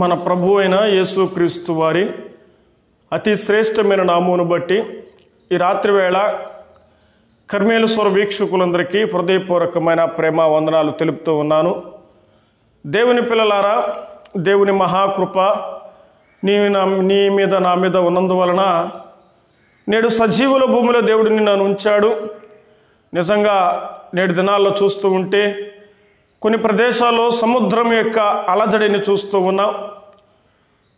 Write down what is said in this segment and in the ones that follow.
మన ప్రభు అయిన యేసుక్రీస్తు వారి అతి శ్రేష్టమైన నామమును బట్టి ఈ రాత్రి వేళ కర్మేలుస్వర వీక్షకులందరికీ హృదయపూర్వకమైన ప్రేమ వందనాలు తెలుపుతూ ఉన్నాను. దేవుని పిల్లలారా, దేవుని మహాకృప నీ మీద నా మీద ఉన్నందువలన నేడు సజీవుల భూమిలో దేవుడు నన్ను ఉంచాడు. నిజంగా నేడు దినాల్లో చూస్తూ ఉంటే కొన్ని ప్రదేశాల్లో సముద్రం యొక్క అలజడిని చూస్తూ ఉన్నాం.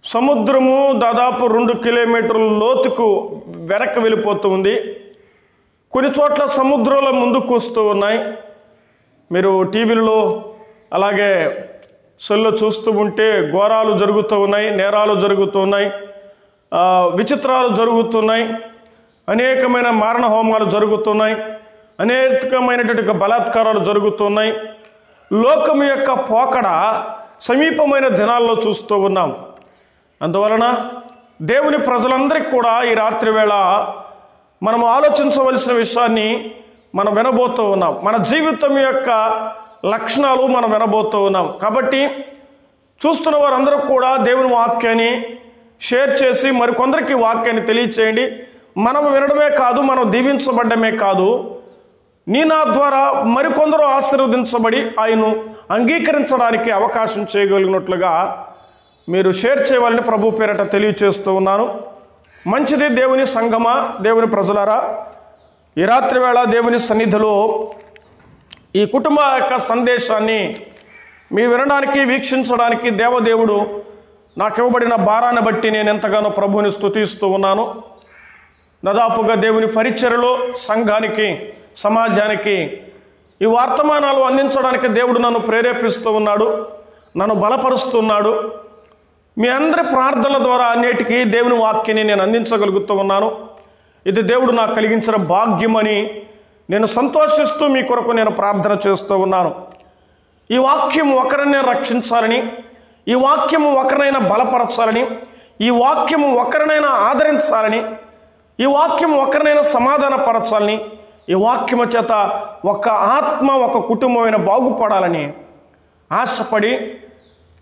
సముద్రము దాదాపు 2 కిలోమీటర్ల లోతుకు వెనక్కి వెళ్ళిపోతూ ఉంది. కొన్ని చోట్ల సముద్రంలో ముందుకు వస్తూ ఉన్నాయి. మీరు టీవీలలో అలాగే సెల్లో చూస్తూ ఉంటే ఘోరాలు జరుగుతూ ఉన్నాయి, నేరాలు జరుగుతూ ఉన్నాయి, విచిత్రాలు జరుగుతున్నాయి, అనేకమైన మారణ హోమాలు జరుగుతున్నాయి, అనేకమైనటువంటి బలాత్కారాలు జరుగుతున్నాయి. లోకం యొక్క పోకడ సమీపమైన దినాల్లో చూస్తూ ఉన్నాం. అందువలన దేవుని ప్రజలందరికీ కూడా ఈ రాత్రి వేళ మనం ఆలోచించవలసిన విషయాన్ని మనం వినబోతూ ఉన్నాం. మన జీవితం యొక్క లక్షణాలు మనం వినబోతూ ఉన్నాం. కాబట్టి చూస్తున్న వారందరూ కూడా దేవుని వాక్యాన్ని షేర్ చేసి మరికొందరికి వాక్యాన్ని తెలియచేయండి. మనం వినడమే కాదు, మనం దీవించబడ్డమే కాదు, నా ద్వారా మరికొందరు ఆశీర్వదించబడి ఆయన్ను అంగీకరించడానికి అవకాశం చేయగలిగినట్లుగా మీరు షేర్ చేయాలని ప్రభు పేరట తెలియచేస్తూ ఉన్నాను. మంచిది దేవుని సంగమా, దేవుని ప్రజలారా, ఈ రాత్రి వేళ దేవుని సన్నిధిలో ఈ కుటుంబ యొక్క సందేశాన్ని మీ వినడానికి, వీక్షించడానికి దేవదేవుడు నాకు ఇవ్వబడిన భారాన్ని బట్టి నేను ఎంతగానో ప్రభువుని స్తుతిస్తూ ఉన్నాను. దాదాపుగా దేవుని పరిచర్యలో సంఘానికి, సమాజానికి ఈ వర్తమానాలు అందించడానికి దేవుడు నన్ను ప్రేరేపిస్తూ ఉన్నాడు, నన్ను బలపరుస్తున్నాడు. మీ అందరి ప్రార్థనల ద్వారా అన్నిటికీ దేవుని వాక్యాన్ని నేను అందించగలుగుతూ ఉన్నాను. ఇది దేవుడు నాకు కలిగించిన భాగ్యమని నేను సంతోషిస్తూ మీ కొరకు నేను ప్రార్థన చేస్తూ ఉన్నాను. ఈ వాక్యం ఒకరినే రక్షించాలని, ఈ వాక్యము ఒకరినైనా బలపరచాలని, ఈ వాక్యము ఒకరినైనా ఆదరించాలని, ఈ వాక్యం ఒకరినైనా సమాధానపరచాలని, ఈ వాక్యము చేత ఒక ఆత్మ, ఒక కుటుంబమైన బాగుపడాలని ఆశపడి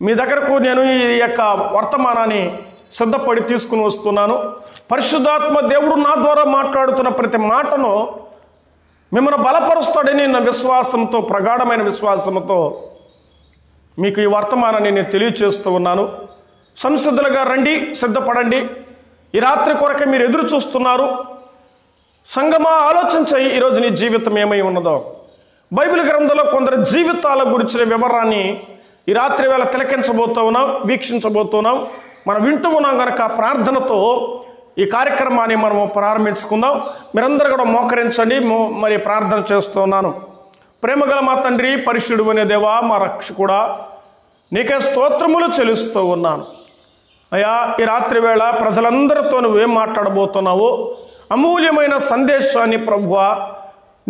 మీ దగ్గరకు నేను ఈ యొక్క వర్తమానాన్ని సిద్ధపడి తీసుకుని వస్తున్నాను. పరిశుద్ధాత్మ దేవుడు నా ద్వారా మాట్లాడుతున్న ప్రతి మాటను మిమ్మల్ని బలపరుస్తాడని నా విశ్వాసంతో, ప్రగాఢమైన విశ్వాసంతో మీకు ఈ వర్తమానాన్ని నేను తెలియచేస్తూ ఉన్నాను. సంసిద్ధులుగా రండి, సిద్ధపడండి. ఈ రాత్రి కొరకే మీరు ఎదురు చూస్తున్నారు. సంగమా, ఆలోచించాయి ఈరోజు నీ జీవితం ఏమై ఉన్నదో. బైబిల్ గ్రంథంలో కొందరు జీవితాల గురించిన వివరాన్ని ఈ రాత్రి వేళ తిలకించబోతూ ఉన్నాం, వీక్షించబోతున్నాం. మనం వింటూ ఉన్నాం కనుక ప్రార్థనతో ఈ కార్యక్రమాన్ని మనము ప్రారంభించుకుందాం. మీరందరూ కూడా మోకరించండి. మరి ప్రార్థన చేస్తూ ఉన్నాను. ప్రేమగల మా తండ్రి, పరిశుద్ధుడు అనే దేవా, మా రక్షకుడా, నీకే స్తోత్రములు చెల్లిస్తూ ఉన్నాను. అయ్యా, ఈ రాత్రి వేళ ప్రజలందరితో నువ్వేం మాట్లాడబోతున్నావో అమూల్యమైన సందేశాన్ని ప్రభువా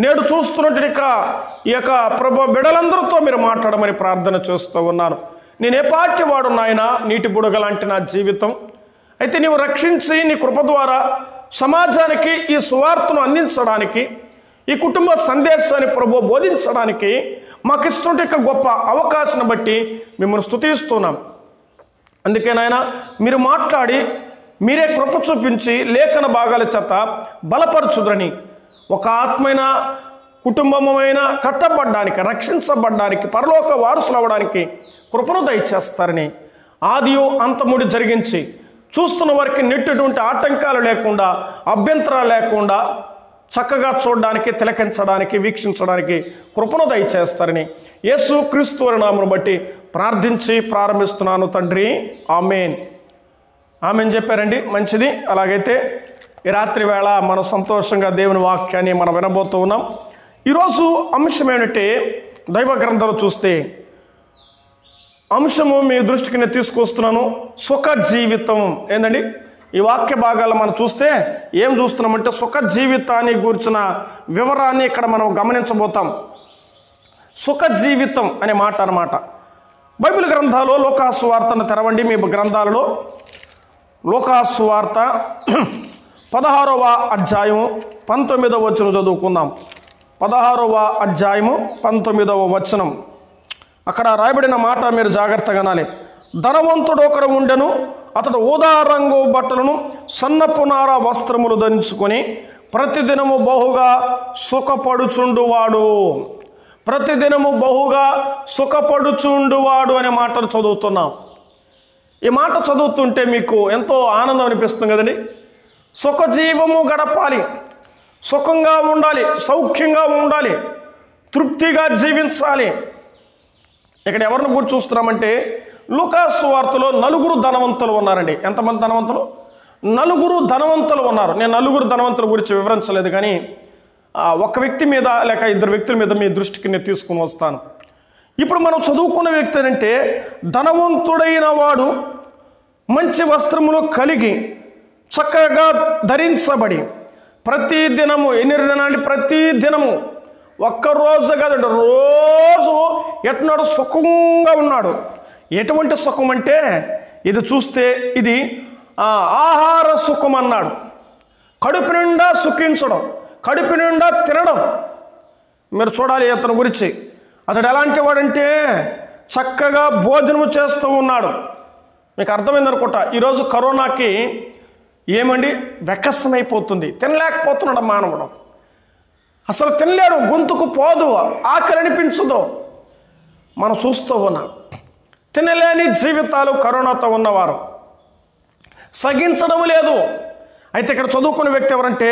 నేడు చూస్తున్నట్టు ఈ యొక్క ప్రభు బిడలందరితో మీరు మాట్లాడమని ప్రార్థన చేస్తూ ఉన్నాను. నేను ఏ పార్టీ వాడు నాయన, నీటి బుడగలాంటి నా జీవితం అయితే నీవు రక్షించి నీ కృప ద్వారా సమాజానికి ఈ సువార్తను అందించడానికి, ఈ కుటుంబ సందేశాన్ని ప్రభు బోధించడానికి మాకు ఇస్తున్న గొప్ప అవకాశాన్ని బట్టి మిమ్మల్ని స్తుతిస్తున్నాం. అందుకే నాయన మీరు మాట్లాడి మీరే కృప చూపించి లేఖన భాగాల చేత బలపరచుదని, ఒక ఆత్మైన కుటుంబమైన కట్టబడ్డానికి, రక్షించబడ్డానికి, పరలోక వారసులు అవ్వడానికి కృపను దయచేస్తారని ఆదియు అంతముడి జరిగించి చూస్తున్న వారికి నెట్టటువంటి ఆటంకాలు లేకుండా, అభ్యంతరాలు లేకుండా చక్కగా చూడడానికి, తిలకించడానికి, వీక్షించడానికి కృపను దయచేస్తారని యేసుక్రీస్తు నామమును బట్టి ప్రార్థించి ప్రారంభిస్తున్నాను తండ్రి. ఆమేన్. ఆమెన్ చెప్పారండి. మంచిది. అలాగైతే ఈ రాత్రి వేళ మనం సంతోషంగా దేవుని వాక్యాన్ని మనం వినబోతూ ఉన్నాం. ఈరోజు అంశం ఏమిటంటే, దైవ గ్రంథంలో చూస్తే అంశము మీ దృష్టికి నేను తీసుకొస్తున్నాను, సుఖ జీవితం. ఏంటండి, ఈ వాక్య భాగాలు మనం చూస్తే ఏం చూస్తున్నామంటే సుఖ జీవితాన్ని గురించిన వివరాన్ని ఇక్కడ మనం గమనించబోతాం. సుఖ జీవితం అనే మాట అన్నమాట. బైబిల్ గ్రంథాల్లో లూకాసు వార్తను తెరవండి. మీ గ్రంథాలలో లూకాసు వార్త 16వ అధ్యాయము 19వ వచనం చదువుకుందాం. 16వ అధ్యాయము 19వ వచనం. అక్కడ రాయబడిన మాట మీరు జాగ్రత్తగా వినాలి. ధనవంతుడు ఒకడు ఉండెను. అతడు ఊదా రంగు బట్టలను సన్నపు నార వస్త్రములు ధరించుకొని ప్రతిదినము బహుగా సుఖపడుచుండువాడు. ప్రతిదినము బహుగా సుఖపడుచుండువాడు అనే మాటను చదువుతున్నాం. ఈ మాట చదువుతుంటే మీకు ఎంతో ఆనందం అనిపిస్తుంది కదండి. సుఖజీవము గడపాలి, సుఖంగా ఉండాలి, సౌఖ్యంగా ఉండాలి, తృప్తిగా జీవించాలి. ఇక్కడ ఎవరిని గురించి చూస్తున్నామంటే లూకాసు సువార్తలో 4 ధనవంతులు ఉన్నారండి. ఎంతమంది ధనవంతులు? 4 ధనవంతులు ఉన్నారు. నేను 4 ధనవంతుల గురించి వివరించలేదు, కానీ ఒక వ్యక్తి మీద లేక 2 వ్యక్తుల మీద మీ దృష్టికి నేను తీసుకుని వస్తాను. ఇప్పుడు మనం చదువుకున్న వ్యక్తి అంటే ధనవంతుడైన వాడు మంచి వస్త్రములు కలిగి చక్కగా ధరించబడి ప్రతి దినము, ఎన్ని దినాలు? ప్రతి దినము, ఒక్కరోజు కాదండి, రోజు ఎట్నాడు సుఖంగా ఉన్నాడు. ఎటువంటి సుఖం అంటే ఇది చూస్తే ఇది ఆహార సుఖం అన్నాడు. కడుపు నిండా సుఖించడం, కడుపు నిండా తినడం. మీరు చూడాలి అతని గురించి. అతడు ఎలాంటి వాడంటే చక్కగా భోజనము చేస్తూ ఉన్నాడు. మీకు అర్థమైంది అనుకుంటా. ఈరోజు కరోనాకి ఏమండి వెకసమైపోతుంది, తినలేకపోతున్నాడు మానవుడు. అసలు తినలేడు, గొంతుకు పోదు, ఆకలి అనిపించదు. మనం చూస్తూ ఉన్నాం తినలేని జీవితాలు కరోనాతో ఉన్నవారు, సగించడం లేదు. అయితే ఇక్కడ చదువుకున్న వ్యక్తి ఎవరంటే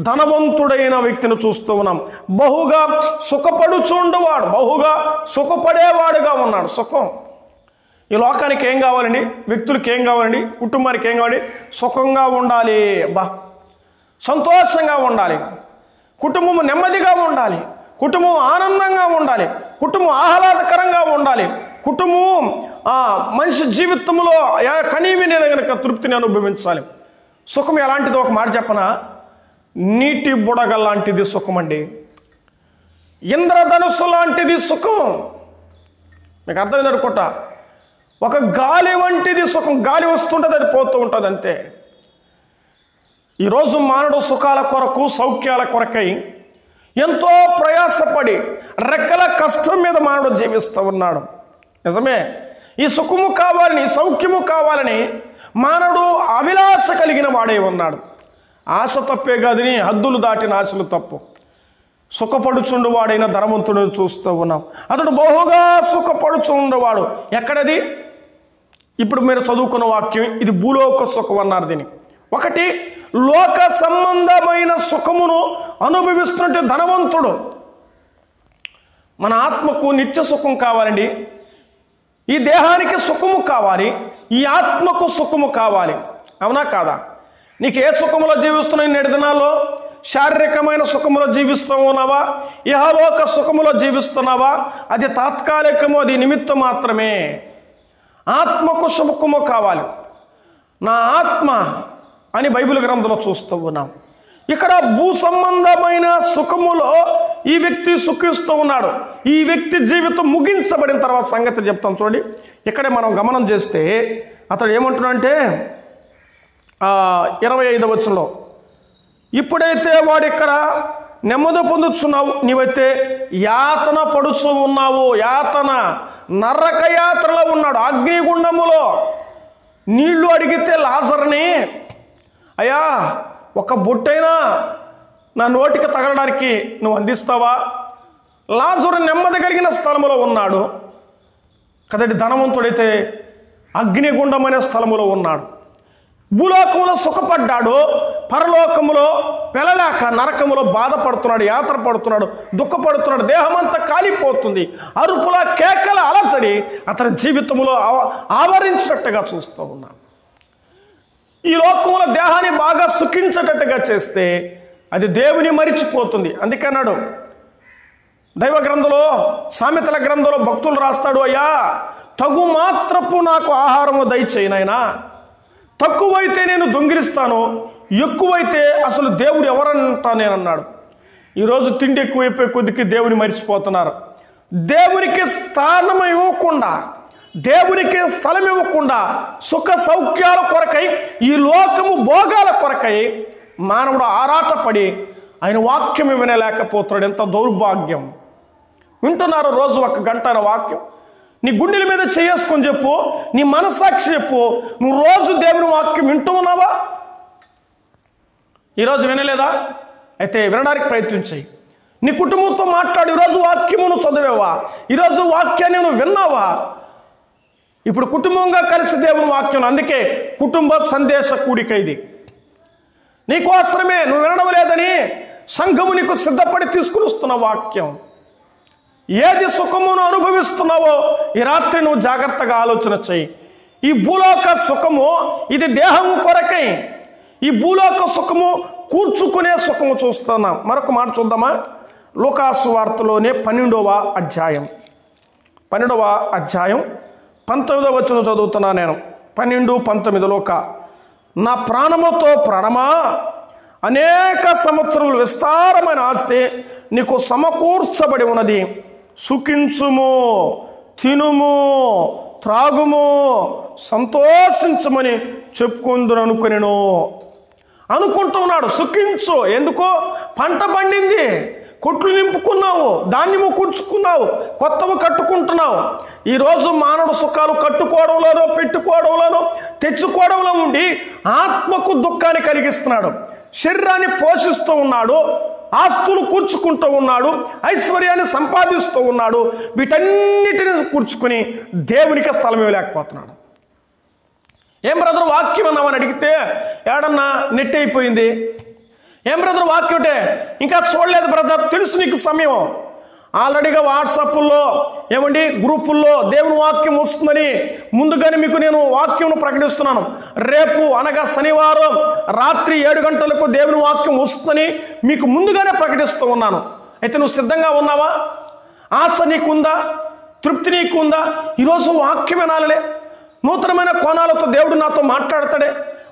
ధనవంతుడైన వ్యక్తిని చూస్తూ ఉన్నాం. బహుగా సుఖపడుచుండువాడు, బహుగా సుఖపడేవాడుగా ఉన్నాడు. సుఖం ఈ లోకానికి ఏం కావాలండి? వ్యక్తులకి ఏం కావాలండి? కుటుంబానికి ఏం కావాలి? సుఖంగా ఉండాలి, సంతోషంగా ఉండాలి, కుటుంబం నెమ్మదిగా ఉండాలి, కుటుంబం ఆనందంగా ఉండాలి, కుటుంబం ఆహ్లాదకరంగా ఉండాలి, కుటుంబం మనిషి జీవితంలో కనీవిని కనుక తృప్తిని అనుభవించాలి. సుఖం ఎలాంటిది? ఒక మాట చెప్పనా? నీటి బుడగ లాంటిది సుఖం అండి. ఇంద్రధనుస్సు లాంటిది సుఖం. మీకు అర్థమైంది అనుకుంటా. ఒక గాలి వంటిది సుఖం. గాలి వస్తుంటుంది, అది పోతూ ఉంటుంది, అంతే. ఈరోజు మానవుడు సుఖాల కొరకు, సౌఖ్యాల కొరకై ఎంతో ప్రయాసపడి రెక్కల కష్టం మీద మానవుడు జీవిస్తూ ఉన్నాడు. నిజమే. ఈ సుఖము కావాలని, సౌఖ్యము కావాలని మానవుడు అభిలాష కలిగిన వాడే ఉన్నాడు. ఆశ తప్పే కాదని హద్దులు దాటిన ఆశలు తప్పు. సుఖపడుచుండు వాడైన ధనవంతుడు చూస్తూ ఉన్నాం. అతడు బహుగా సుఖపడుచుండేవాడు. ఎక్కడది? ఇప్పుడు మీరు చదువుకున్న వాక్యం ఇది భూలోక సుఖం అన్నారు. దీన్ని ఒకటి లోక సంబంధమైన సుఖమును అనుభవిస్తున్నట్టు ధనవంతుడు. మన ఆత్మకు నిత్య సుఖం కావాలండి. ఈ దేహానికి సుఖము కావాలి, ఈ ఆత్మకు సుఖము కావాలి. అవునా కాదా? నీకు ఏ సుఖములో జీవిస్తున్నావు? 7 దినాల్లో శారీరకమైన సుఖములో జీవిస్తూ ఉన్నావా? ఇహలోక సుఖములో జీవిస్తున్నావా? అది తాత్కాలికము, అది నిమిత్తం మాత్రమే. ఆత్మకు సుఖము కావాలి. నా ఆత్మ అని బైబిల్ గ్రంథంలో చూస్తూ ఉన్నాం. ఇక్కడ భూ సంబంధమైన సుఖములో ఈ వ్యక్తి సుఖిస్తూ ఉన్నాడు. ఈ వ్యక్తి జీవితం ముగించబడిన తర్వాత సంగతి చెప్తాం చూడండి. ఇక్కడే మనం గమనం చేస్తే అతడు ఏమంటున్నాడంటే 25వ వచనంలో, ఇప్పుడైతే వాడు ఇక్కడ నెమ్మది పొందుతున్నావు, నీవైతే యాతన పడుచు ఉన్నావు. యాతన, నరక యాత్రలో ఉన్నాడు, అగ్నిగుండములో. నీళ్లు అడిగితే లాజరుని, అయ్యా ఒక బొట్టైనా నా నోటికి తగలడానికి నువ్వు అందిస్తావా? లాజరు నెమ్మది కలిగిన స్థలములో ఉన్నాడు కదండి. ధనవంతుడైతే అగ్నిగుండం అనే స్థలములో ఉన్నాడు. భూలోకములో సుఖపడ్డాడు, పరలోకములో వెళ్ళలేక నరకములో బాధపడుతున్నాడు, యాత్ర పడుతున్నాడు, దుఃఖపడుతున్నాడు. దేహమంతా కాలిపోతుంది. అరుపుల కేకల అలచడి అతని జీవితంలో ఆవరించినట్టుగా చూస్తూ ఉన్నాం. ఈ లోకంలో దేహాన్ని బాగా సుఖించేటట్టుగా చేస్తే అది దేవుని మరిచిపోతుంది. అందుకన్నాడు దైవ గ్రంథంలో, సామెతల గ్రంథంలో భక్తులు రాస్తాడు, అయ్యా తగు మాత్రపు నాకు ఆహారము దయచేయనైనా, తక్కువైతే నేను దొంగిలిస్తాను, ఎక్కువైతే అసలు దేవుడు ఎవరంటా నేనన్నాడు. ఈరోజు తిండి ఎక్కువైపోయే కొద్దికి దేవుని మరిచిపోతున్నారు. దేవునికి స్థానం ఇవ్వకుండా, దేవునికి స్థలం ఇవ్వకుండా సుఖ సౌఖ్యాల కొరకై, ఈ లోకము భోగాల కొరకై మానవుడు ఆరాటపడి ఆయన వాక్యం వినలేకపోతున్నాడు. ఎంత దౌర్భాగ్యం. వింటున్నారు రోజు 1 గంట వాక్యం, నీ గుండెల మీద చేసుకొని చెప్పు, నీ మనస్సాక్షి చెప్పు, నువ్వు రోజు దేవుని వాక్యం వింటూ ఉన్నావా? ఈరోజు వినలేదా? అయితే వినడానికి ప్రయత్నం చేయి. నీ కుటుంబంతో మాట్లాడు. ఈరోజు వాక్యమును చదివావా? ఈరోజు వాక్యాన్ని నువ్వు విన్నావా? ఇప్పుడు కుటుంబంగా కలిసి దేవుని వాక్యం, అందుకే కుటుంబ సందేశ కూడిక ఇది. నీకోసరమే, నువ్వు వినడం లేదని సంఘము నీకు సిద్ధపడి తీసుకుని వస్తున్న వాక్యం. ఏది సుఖమును అనుభవిస్తున్నావో ఈ రాత్రి నువ్వు జాగ్రత్తగా ఆలోచన చెయ్యి. ఈ భూలోక సుఖము ఇది దేహము కొరకై. ఈ భూలోక సుఖము కూర్చుకునే సుఖము చూస్తున్నాం. మరొక మాట చూద్దామా? లూకాసు వార్తలోనే 12వ అధ్యాయం 19వ వచనం చదువుతున్నా నేను. 12:19 లోక నా ప్రాణముతో ప్రాణమా, అనేక సంవత్సరములు విస్తారమైన ఆస్తి నీకు సమకూర్చబడి ఉన్నది. సుఖించుము, తినుము, త్రాగుము, సంతోషించమని చెప్పుకుందును అనుకుంటున్నాడు. సుఖించు. ఎందుకో? పంట పండింది, కొట్లు నింపుకున్నావు, ధాన్యము కూర్చుకున్నావు, కొత్తవి కట్టుకుంటున్నావు. ఈరోజు మానవుడు సుఖాలు కట్టుకోవడంలోనో పెట్టుకోవడంలోనో తెచ్చుకోవడంలో ఉండి ఆత్మకు దుఃఖాన్ని కలిగిస్తున్నాడు. శరీరాన్ని పోషిస్తూ ఉన్నాడు, ఆస్తులు కూర్చుకుంటూ ఉన్నాడు, ఐశ్వర్యాన్ని సంపాదిస్తూ ఉన్నాడు. వీటన్నిటిని కూర్చుకుని దేవునికి స్థలం ఇవ్వలేకపోతున్నాడు. ఏం బ్రదర్ వాక్యం అన్నామని అడిగితే ఏడన్నా నెట్ అయిపోయింది. ఏం బ్రదర్ వాక్యం అంటే ఇంకా చూడలేదు బ్రదర్, తెలుసు నీకు సమయం. ఆల్రెడీగా వాట్సాప్లో ఏమండి గ్రూపుల్లో దేవుని వాక్యం వస్తుందని ముందుగానే మీకు నేను వాక్యం ప్రకటిస్తున్నాను. రేపు అనగా శనివారం రాత్రి 7 గంటలకు దేవుని వాక్యం వస్తుందని మీకు ముందుగానే ప్రకటిస్తూ ఉన్నాను. అయితే నువ్వు సిద్ధంగా ఉన్నావా? ఆశ నీకుందా? తృప్తి నీకుందా? ఈరోజు వాక్యం వినాలే, నూతనమైన కోణాలతో దేవుడు నాతో మాట్లాడతాడే.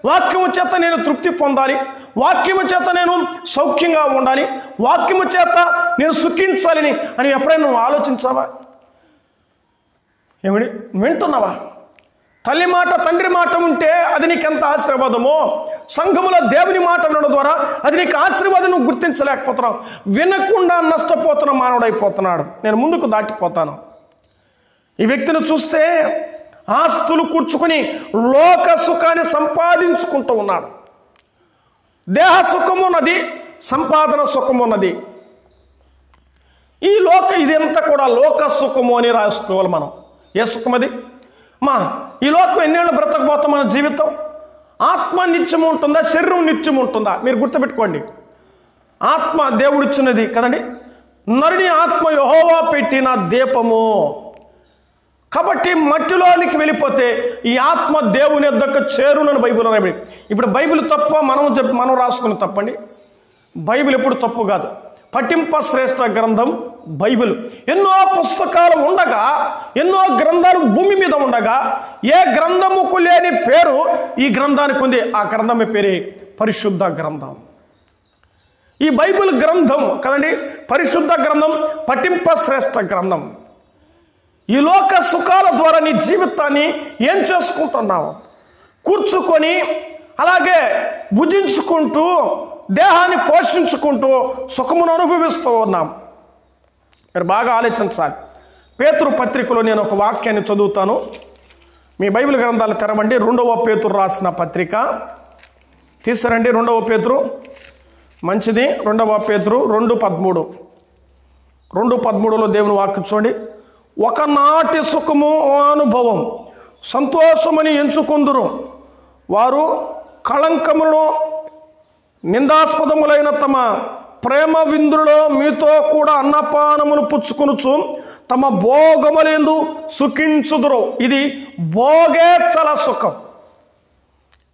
వాక్యము చేత నేను తృప్తి పొందాలి, వాక్యము చేత నేను సౌఖ్యంగా ఉండాలి, వాక్యము చేత నేను సుఖించాలని అని ఎప్పుడైనా నువ్వు ఆలోచించావా? ఏమిటి వింటున్నావా? తల్లి మాట తండ్రి మాట ఉంటే అది నీకెంత ఆశీర్వాదమో, సంఘములో దేవుని మాట వినడం ద్వారా అది నీకు ఆశీర్వాదం నువ్వు గుర్తించలేకపోతున్నావు. వినకుండా నష్టపోతున్న మానవుడైపోతున్నాడు. నేను ముందుకు దాటిపోతాను. ఈ వ్యక్తిని చూస్తే ఆస్తులు కూర్చుకొని లోక సుఖాన్ని సంపాదించుకుంటూ ఉన్నాడు. దేహ సుఖము ఉన్నది, సంపాదన సుఖము ఉన్నది. ఈ ఇదంతా కూడా లోక సుఖము అని రాసుకోవాలి మనం. ఏ సుఖం అది? ఈ లోకం ఎన్నేళ్ళు బ్రతకపోతాం మన జీవితం? ఆత్మ నిత్యం ఉంటుందా, శరీరం నిత్యం ఉంటుందా? మీరు గుర్తుపెట్టుకోండి. ఆత్మ దేవుడిచ్చినది కదండి. నరుని ఆత్మ యెహోవా పెట్టిన దీపము. కాబట్టి మట్టిలోనికి వెళ్ళిపోతే ఈ ఆత్మ దేవుని యొద్దకు చేరునని బైబిల్ రాయబడి. ఇప్పుడు బైబిల్ తప్ప మనం రాసుకుని తప్పండి. బైబిల్ ఎప్పుడు తప్పు కాదు. పఠింప శ్రేష్ఠ గ్రంథం బైబిల్. ఎన్నో పుస్తకాలు ఉండగా, ఎన్నో గ్రంథాలు భూమి మీద ఉండగా ఏ గ్రంథముకు లేని పేరు ఈ గ్రంథానికి ఉంది. ఆ గ్రంథం పేరే పరిశుద్ధ గ్రంథం. ఈ బైబిల్ గ్రంథం కదండి, పరిశుద్ధ గ్రంథం, పఠింప శ్రేష్ఠ గ్రంథం. ఈ లోక సుఖాల ద్వారా నీ జీవితాన్ని ఏం చేసుకుంటున్నావు? కూర్చుకొని అలాగే భుజించుకుంటూ దేహాన్ని పోషించుకుంటూ సుఖమును అనుభవిస్తూ ఉన్నాం. మీరు బాగా ఆలోచించాలి. పేతురు పత్రికలో నేను ఒక వాక్యాన్ని చదువుతాను. మీ బైబిల్ గ్రంథాలు తెరవండి. 2వ పేతురు రాసిన పత్రిక తీసుకురండి. 2వ పేతురు మంచిది. 2వ పేతురు 2:13. 2:13లో దేవుని వాక్యం చూడండి. ఒకనాటి సుఖము అనుభవం సంతోషమని ఎంచుకొందురు వారు కళంకములను నిందాస్పదములైన తమ ప్రేమ విందులో మీతో కూడా అన్నపానములు పుచ్చుకొనుచు తమ భోగములందు సుఖించుదురు. ఇది భోగేచ్చల సుఖం.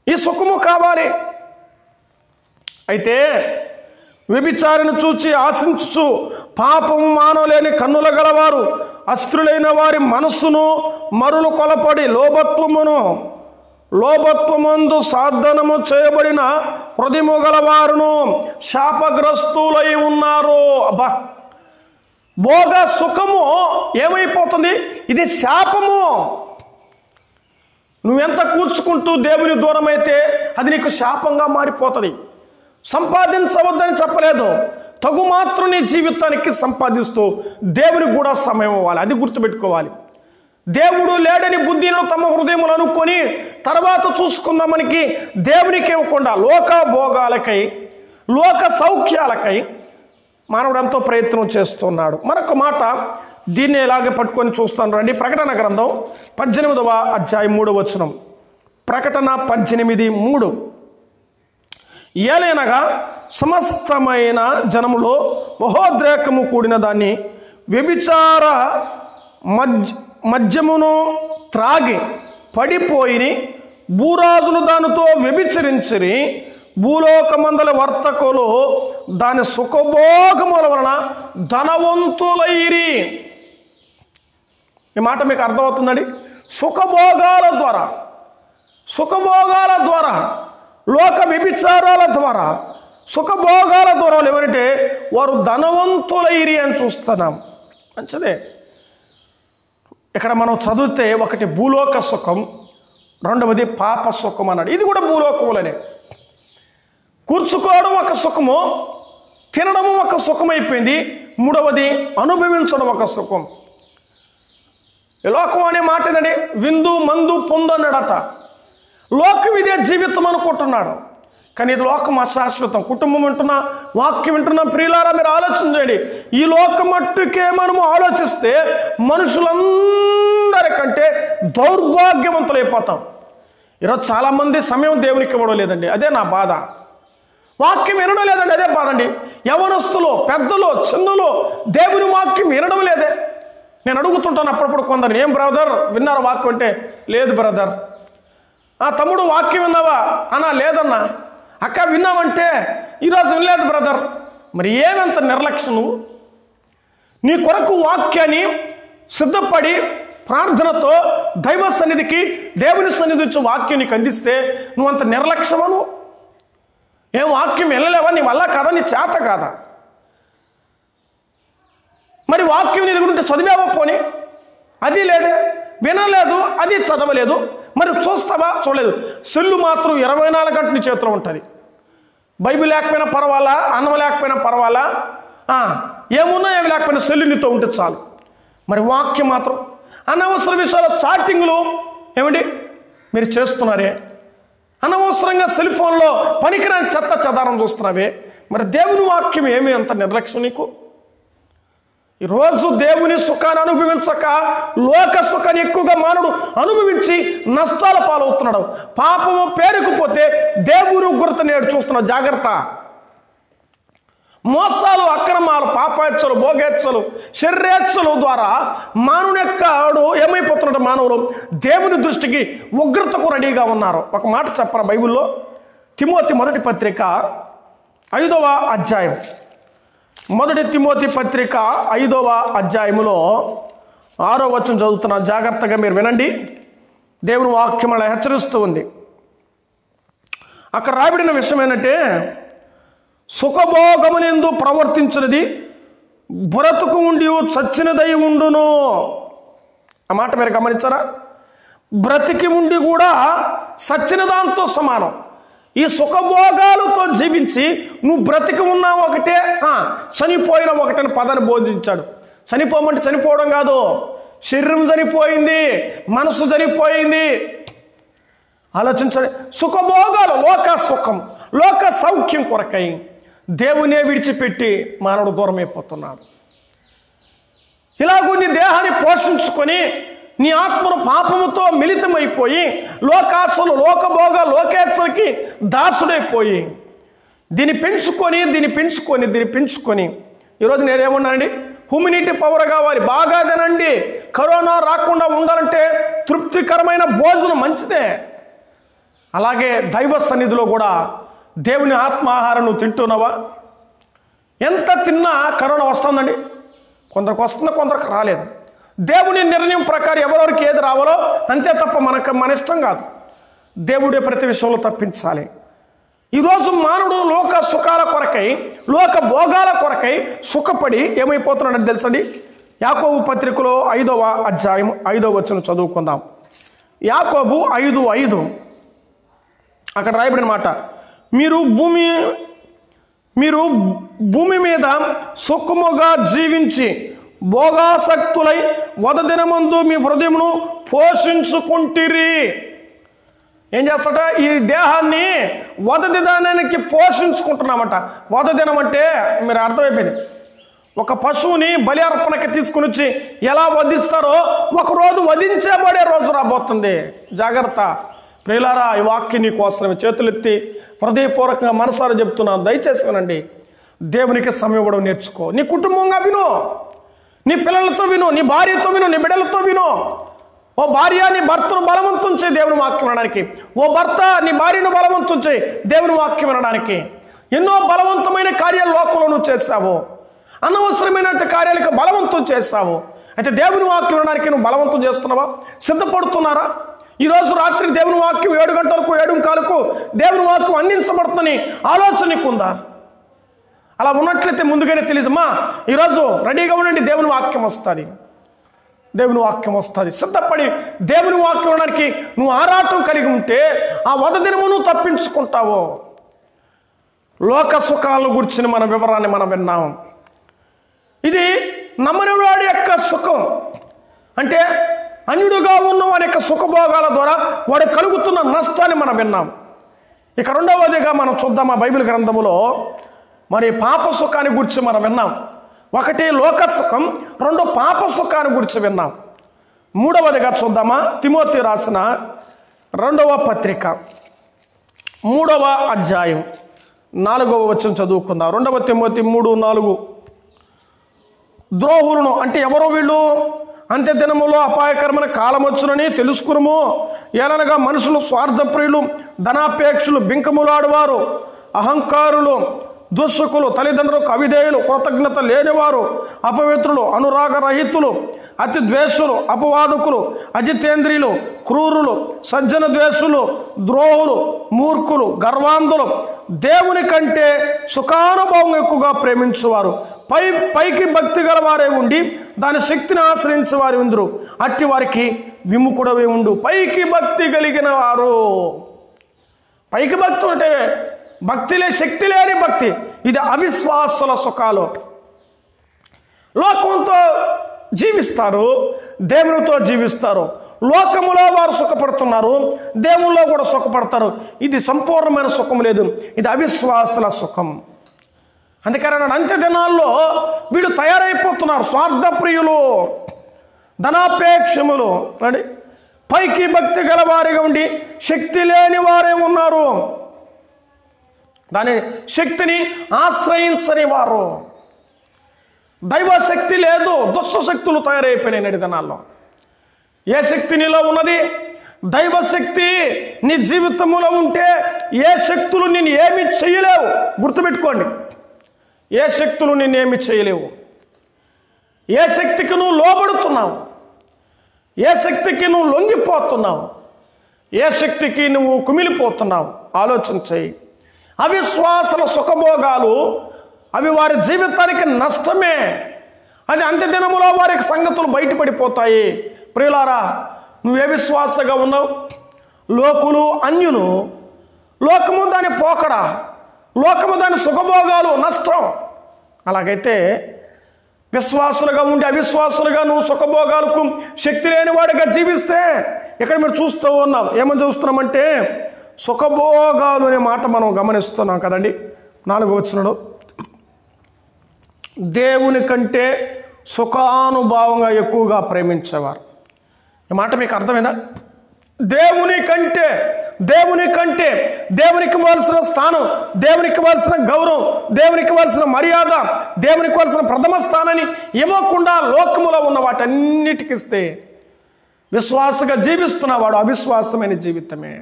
ఈ సుఖము కావాలి. అయితే వ్యభిచారిని చూచి ఆశించుచు పాపము మానలేని కన్నుల గలవారు, అస్త్రులైన వారి మనస్సును మరులు కొలపడి లోభత్వమందు సాధనము చేయబడిన హృదయము గలవారును శాపగ్రస్తులై ఉన్నారు. అబ్బా, భోగ సుఖము ఏమైపోతుంది? ఇది శాపము. నువ్వెంత కూర్చుకుంటూ దేవుని దూరం అయితే అది నీకు శాపంగా మారిపోతుంది. సంపాదించవద్దని చెప్పలేదు, తగు మాత్రం నీ జీవితానికి సంపాదిస్తూ దేవునికి కూడా సమయం ఇవ్వాలి. అది గుర్తుపెట్టుకోవాలి. దేవుడు లేడని బుద్ధిను తమ హృదయములు అనుకొని తర్వాత చూసుకుందామనికి దేవునికి ఇవ్వకుండా లోక భోగాలకై లోక సౌఖ్యాలకై మానవుడు ఎంతో ప్రయత్నం చేస్తున్నాడు. మరొక మాట దీన్ని ఎలాగే పట్టుకొని చూస్తాను రండి. ప్రకటన గ్రంథం 18వ అధ్యాయం 3వ వచనం. ప్రకటన 18:3. ఏలైనగా సమస్తమైన జనములో మహోద్రేకము కూడిన దాన్ని వ్యభిచార మద్యమును త్రాగి పడిపోయి భూరాజులు దానితో వ్యభిచరించిరి. భూలోకమందల వర్తకులు దాని సుఖభోగముల వలన ధనవంతులైరి. ఈ మాట మీకు అర్థమవుతుందండి. సుఖభోగాల ద్వారా లోక వ్యభిచారాల ద్వారా సుఖభోగాల ద్వారా ఏమంటే వారు ధనవంతులైరి అని చూస్తున్నాం. మంచిదే. ఇక్కడ మనం చదివితే ఒకటి భూలోక సుఖం, రెండవది పాప సుఖం అన్నాడు. ఇది కూడా భూలోకములనే. కూర్చుకోవడం ఒక సుఖము, తినడము ఒక సుఖం అయిపోయింది. మూడవది అనుభవించడం ఒక సుఖం. ఈ లోకం అనే మాట ఏంటండి? విందు మందు పొందు అన్నాడట. లోకం ఇదే జీవితం అనుకుంటున్నాడు. కానీ ఇది లోకం అశాశ్వతం. కుటుంబం వింటున్నా, వాక్యం వింటున్నా ప్రియులారా, మీరు ఆలోచన చేయండి. ఈ లోకం మట్టుకే మనము ఆలోచిస్తే మనుషులందరికంటే దౌర్భాగ్యవంతులైపోతాం. ఈరోజు చాలామంది సమయం దేవునికి ఇవ్వడం లేదండి. అదే నా బాధ. వాక్యం వినడం లేదండి, అదే బాధ అండి. యవనస్తులు, పెద్దలు, చిన్నలు దేవుని వాక్యం వినడం లేదే. నేను అడుగుతుంటాను అప్పుడప్పుడు కొందరు, ఏం బ్రదర్ విన్నారా వాక్యం అంటే? లేదు బ్రదర్. తమ్ముడు వాక్యం విన్నావా అన్నా? లేదన్నా. అక్క విన్నావంటే? ఈరోజు వినలేదు బ్రదర్. మరి ఏమంత నిర్లక్ష్యం? నువ్వు నీ కొరకు వాక్యాన్ని సిద్ధపడి ప్రార్థనతో దైవ సన్నిధికి దేవుని సన్నిధి నుంచి వాక్యం నీకు అందిస్తే నువ్వు అంత నిర్లక్ష్యమను? ఏం వాక్యం వినలేవా? నీ వల్ల కాదా? నీ చేత కాదా? మరి వాక్యం నీ దగ్గర ఉంటే చదివావా? పోనీ అది లేదే. వినలేదు, అది చదవలేదు. మరి చూస్తావా? చూడలేదు. సెల్లు మాత్రం 24 గంటలు నీ చేతిలో ఉంటుంది. బైబిల్ లేకపోయినా పర్వాలా, అన్నం లేకపోయినా పర్వాలా, ఏమున్నా ఏమి లేకపోయినా సెల్లు నీతో ఉంటే చాలు. మరి వాక్యం మాత్రం అనవసర విషయాల చాటింగ్లు ఏమండి మీరు చేస్తున్నారే? అనవసరంగా సెల్ ఫోన్లో పనికిరాని చెత్త చెదారం చూస్తున్నావే? మరి దేవుని వాక్యం ఏమి అంత నిర్లక్ష్యం నీకు? ఈరోజు దేవుని సుఖాన్ని అనుభవించక లోక సుఖాన్ని ఎక్కువగా మానవుడు అనుభవించి నష్టాల పాలవుతున్నాడు. పాపము పేరుకుపోతే దేవుని ఉగ్రత నేడు చూస్తున్నాడు. జాగ్రత్త. మోసాలు, అక్రమాలు, పాపేచ్ఛలు, భోగేచ్ఛలు, శరీరేచ్ఛలు ద్వారా మానవుని యొక్క ఏమైపోతున్నాడు? మానవులు దేవుని దృష్టికి ఉగ్రతకు రెడీగా ఉన్నారు. ఒక మాట చెప్పరా బైబిల్లో? తిమోతి మొదటి పత్రిక 5వ అధ్యాయం. మొదటి తిమోతి పత్రిక 5వ అధ్యాయములో 6వ వచనం చదువుతున్నా. జాగ్రత్తగా మీరు వినండి. దేవుని వాక్యం అలా హెచ్చరిస్తూ ఉంది. అక్కడ రాబడిన విషయం ఏంటంటే, సుఖభోగమునందు ప్రవర్తించినది బ్రతుకు ఉండి చచ్చినదై ఉండును. ఆ మాట మీరు గమనించారా? బ్రతికి ఉండి కూడా సచ్చిన దాంతో సమానం. ఈ సుఖభోగాలతో జీవించి నువ్వు బ్రతికి ఉన్నావు ఒకటే, చనిపోయిన ఒకటని పదాన్ని బోధించాడు. చనిపోమంటే చనిపోవడం కాదు, శరీరం చనిపోయింది, మనసు చనిపోయింది. ఆలోచించండి. సుఖభోగాలు, లోక సుఖం, లోక సౌఖ్యం కొరకై దేవునే విడిచిపెట్టి మానవుడు దూరం అయిపోతున్నాడు. ఇలాగూ నీ దేహాన్ని పోషించుకొని నీ ఆత్మను పాపముతో మిళితమైపోయి లోకాశలు, లోకభోగ, లోకేచ్ఛలకి దాసుడైపోయి దీన్ని పెంచుకొని ఈరోజు నేనేమన్నానండి? హ్యూమినిటీ పవర్ కావాలి, బాగా తినండి. కరోనా రాకుండా ఉండాలంటే తృప్తికరమైన భోజనం మంచిదే. అలాగే దైవ సన్నిధిలో కూడా దేవుని ఆత్మాహారం నువ్వు తింటున్నావా? ఎంత తిన్నా కరోనా వస్తుందండి. కొందరికి వస్తుంది, కొందరికి రాలేదు. దేవుని నిర్ణయం ప్రకారం ఎవరెవరికి ఏది రావాలో అంతే తప్ప మన ఇష్టం కాదు. దేవుడే ప్రతి విషయంలో తప్పించాలి. ఈరోజు మానవుడు లోక సుఖాల కొరకై, లోక భోగాల కొరకై సుఖపడి ఏమైపోతున్నాడని తెలుసండి? యాకోబు పత్రికలో 5వ అధ్యాయం 5వ వచనం చదువుకుందాం. యాకోబు 5:5 అక్కడ రాయబడిన మాట, మీరు భూమి మీద సుఖముగా జీవించి భోగాసక్తులై వదదినమందు మీ హృదయమును పోషించుకుంటిరి. ఏం చేస్తాట? ఈ దేహాన్ని వదదినానికి పోషించుకుంటున్నామట. వదదినం అంటే మీరు అర్థమైపోయింది. ఒక పశువుని బలి అర్పణకి తీసుకుని వచ్చి ఎలా వధిస్తారో ఒకరోజు వధించబడే రోజు రాబోతుంది. జాగ్రత్త ప్రియులారా, ఈ వాక్యం నీ కోసమే. చేతులెత్తి హృదయపూర్వకంగా మనసారా చెప్తున్నాను, దయచేసి వినండి. దేవునికి సమయం ఇవ్వడం నేర్చుకో. నీ కుటుంబంగా విను, నీ పిల్లలతో విను, నీ భార్యతో విను, నీ బిడ్డలతో విను. ఓ భార్య, నీ భర్తను బలవంతం చేయి దేవుని వాక్యం వినడానికి. ఓ భర్త, నీ భార్యను బలవంతం చేయి దేవుని వాక్యం వినడానికి. ఎన్నో బలవంతమైన కార్యాలు లోకంలో నువ్వు చేస్తావు, అనవసరమైన కార్యాలకు బలవంతం చేస్తావు. అయితే దేవుని వాక్యం వినడానికి నువ్వు బలవంతం చేస్తున్నావా? సిద్ధపడుతున్నారా? ఈరోజు రాత్రి దేవుని వాక్యం 7 గంటలకు 7:15కు దేవుని వాక్యం అందించబడుతుందని ఆలోచన నీకుందా? అలా ఉన్నట్లయితే ముందుగానే తెలుసమ్మా, ఈరోజు రెడీగా ఉండండి, దేవుని వాక్యం వస్తుంది, దేవుని వాక్యం వస్తుంది. సిద్ధపడి దేవుని వాక్యం వినడానికి నువ్వు ఆరాటం కలిగి ఉంటే ఆ వదదినము నువ్వు తప్పించుకుంటావు. లోక సుఖాలను గురించిన మన వివరాన్ని మనం విన్నాం. ఇది నమ్మని వాడి యొక్క సుఖం, అంటే అన్యుడుగా ఉన్న వాడి యొక్క సుఖభోగాల ద్వారా వాడు కలుగుతున్న నష్టాన్ని మనం విన్నాం. ఇక రెండవదిగా మనం చూద్దాం, ఆ బైబిల్ గ్రంథములో మరి పాప సుఖాన్ని గురించి మనం విన్నాం. 1 లోక సుఖం, 2 పాప సుఖాన్ని గురించి విన్నాం. మూడవదిగా చూద్దామా, తిమోతి రాసిన 2వ పత్రిక 3వ అధ్యాయం 4వ వచనం చదువుకుందాం. 2 తిమోతి 3:4. ద్రోహులను అంటే ఎవరో వీళ్ళు, అంత్య దినములో అపాయకరమైన కాలం వచ్చునని తెలుసుకునుము. ఏలనగా మనుషులు స్వార్థప్రియులు, ధనాపేక్షలు, బింకములాడువారు, అహంకారులు, దుష్టులు, తల్లిదండ్రులకు అవిధేయులు, కృతజ్ఞత లేనివారు, అపవిత్రులు, అనురాగరహితులు, అతి ద్వేషులు, అపవాదకులు, అజితేంద్రియులు, క్రూరులు, సజ్జన ద్వేషులు, ద్రోహులు, మూర్ఖులు, గర్వాంధులు, దేవుని కంటే సుఖానుభవం ఎక్కువగా ప్రేమించువారు, పైకి భక్తి గల వారే ఉండి దాని శక్తిని ఆశ్రయించే వారు ఉందరు. అట్టి వారికి విముఖుడవే ఉండు. పైకి భక్తి కలిగిన వారు, పైకి భక్తి అంటే భక్తిలే, శక్తి లేని భక్తి, ఇది అవిశ్వాసుల సుఖాలు. లోకంతో జీవిస్తారు, దేవునితో జీవిస్తారు. లోకములో వారు సుఖపడుతున్నారు, దేవుల్లో కూడా సుఖపడతారు. ఇది సంపూర్ణమైన సుఖం లేదు, ఇది అవిశ్వాసుల సుఖం. అందుకని అంత్య దినాల్లో వీళ్ళు తయారైపోతున్నారు. స్వార్థప్రియులు, ధనాపేక్షములు, అంటే పైకి భక్తి గలవారిగా ఉండి శక్తి లేని వారే ఉన్నారు. దాని శక్తిని ఆశ్రయించని వారు, దైవశక్తి లేదు, దుష్ట శక్తులు తయారైపోయినాయి నేటి దినాల్లో. ఏ శక్తి నీలో ఉన్నది? దైవశక్తి నీ జీవితంలో ఉంటే ఏ శక్తులు నేను ఏమి చేయలేవు. గుర్తుపెట్టుకోండి, ఏ శక్తులు నిన్నేమి చేయలేవు. ఏ శక్తికి నువ్వు లోబడుతున్నావు, ఏ శక్తికి నువ్వు లొంగిపోతున్నావు, ఏ శక్తికి నువ్వు కుమిలిపోతున్నావు ఆలోచన చేయి. అవిశ్వాసుల సుఖభోగాలు అవి వారి జీవితానికి నష్టమే. అది అంత్యదినములో వారికి సంగతులు బయటపడిపోతాయి. ప్రియులారా, నువ్వే విశ్వాసగా ఉన్నావు? లోకులు, అన్యులు, లోకము దాని పోకడ, లోకము దాని సుఖభోగాలు నష్టం. అలాగైతే విశ్వాసులుగా ఉండి అవిశ్వాసులుగా నువ్వు సుఖభోగాలకు శక్తి లేని వాడిగా జీవిస్తే ఇక్కడ మీరు చూస్తూ ఉన్నాం. ఏమని చూస్తున్నామంటే సుఖభోగాలు అనే మాట మనం గమనిస్తున్నాం కదండి. 4వ వచనంలో దేవుని కంటే సుఖానుభావంగా ఎక్కువగా ప్రేమించేవారు. ఈ మాట మీకు అర్థమైందా? దేవుని కంటే, దేవుని కంటే, దేవునికి ఇవ్వాల్సిన స్థానం, దేవునికి ఇవ్వాల్సిన గౌరవం, దేవునికి ఇవ్వాల్సిన మర్యాద, దేవునికి ఇవ్వాల్సిన ప్రథమ స్థానాన్ని ఇవ్వకుండా లోకములో ఉన్న వాటన్నిటికి ఇస్తే విశ్వాసగా జీవిస్తున్నవాడు అవిశ్వాసమైన జీవితమే.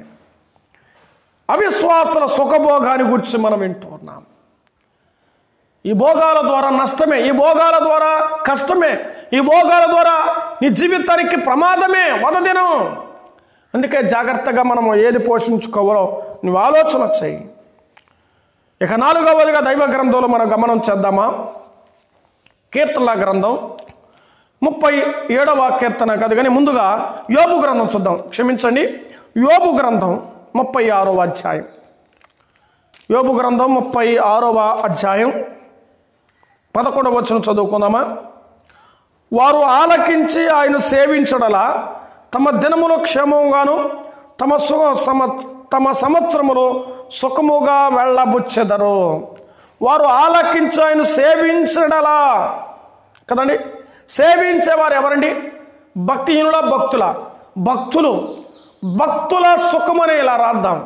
అవిశ్వాసుల సుఖభోగాన్ని గురించి మనం వింటూ ఉన్నాం. ఈ భోగాల ద్వారా నష్టమే, ఈ భోగాల ద్వారా కష్టమే, ఈ భోగాల ద్వారా నీ జీవితానికి ప్రమాదమే, వదదినం. అందుకే జాగ్రత్తగా మనం ఏది పోషించుకోవాలో నువ్వు ఆలోచన చేయి. ఇక 4వదిగా దైవ గ్రంథంలో మనం గమనం చేద్దామా? కీర్తనల గ్రంథం 37వ కీర్తన కాదు కానీ ముందుగా యోబు గ్రంథం చూద్దాం. క్షమించండి, యోబు గ్రంథం 36వ అధ్యాయం. యోబు గ్రంథం 36వ అధ్యాయం 11వ వచనం చదువుకుందామా? వారు ఆలకించి ఆయన సేవించడలా తమ దినములో క్షేమంగాను తమ సంవత్సరములో సుఖముగా వెళ్ళబుచ్చెదరు. వారు ఆలకించి ఆయన సేవించడలా కదండి. సేవించేవారు ఎవరండి? భక్తిహీనుల భక్తుల? భక్తుల సుఖమని ఇలా రాద్దాం.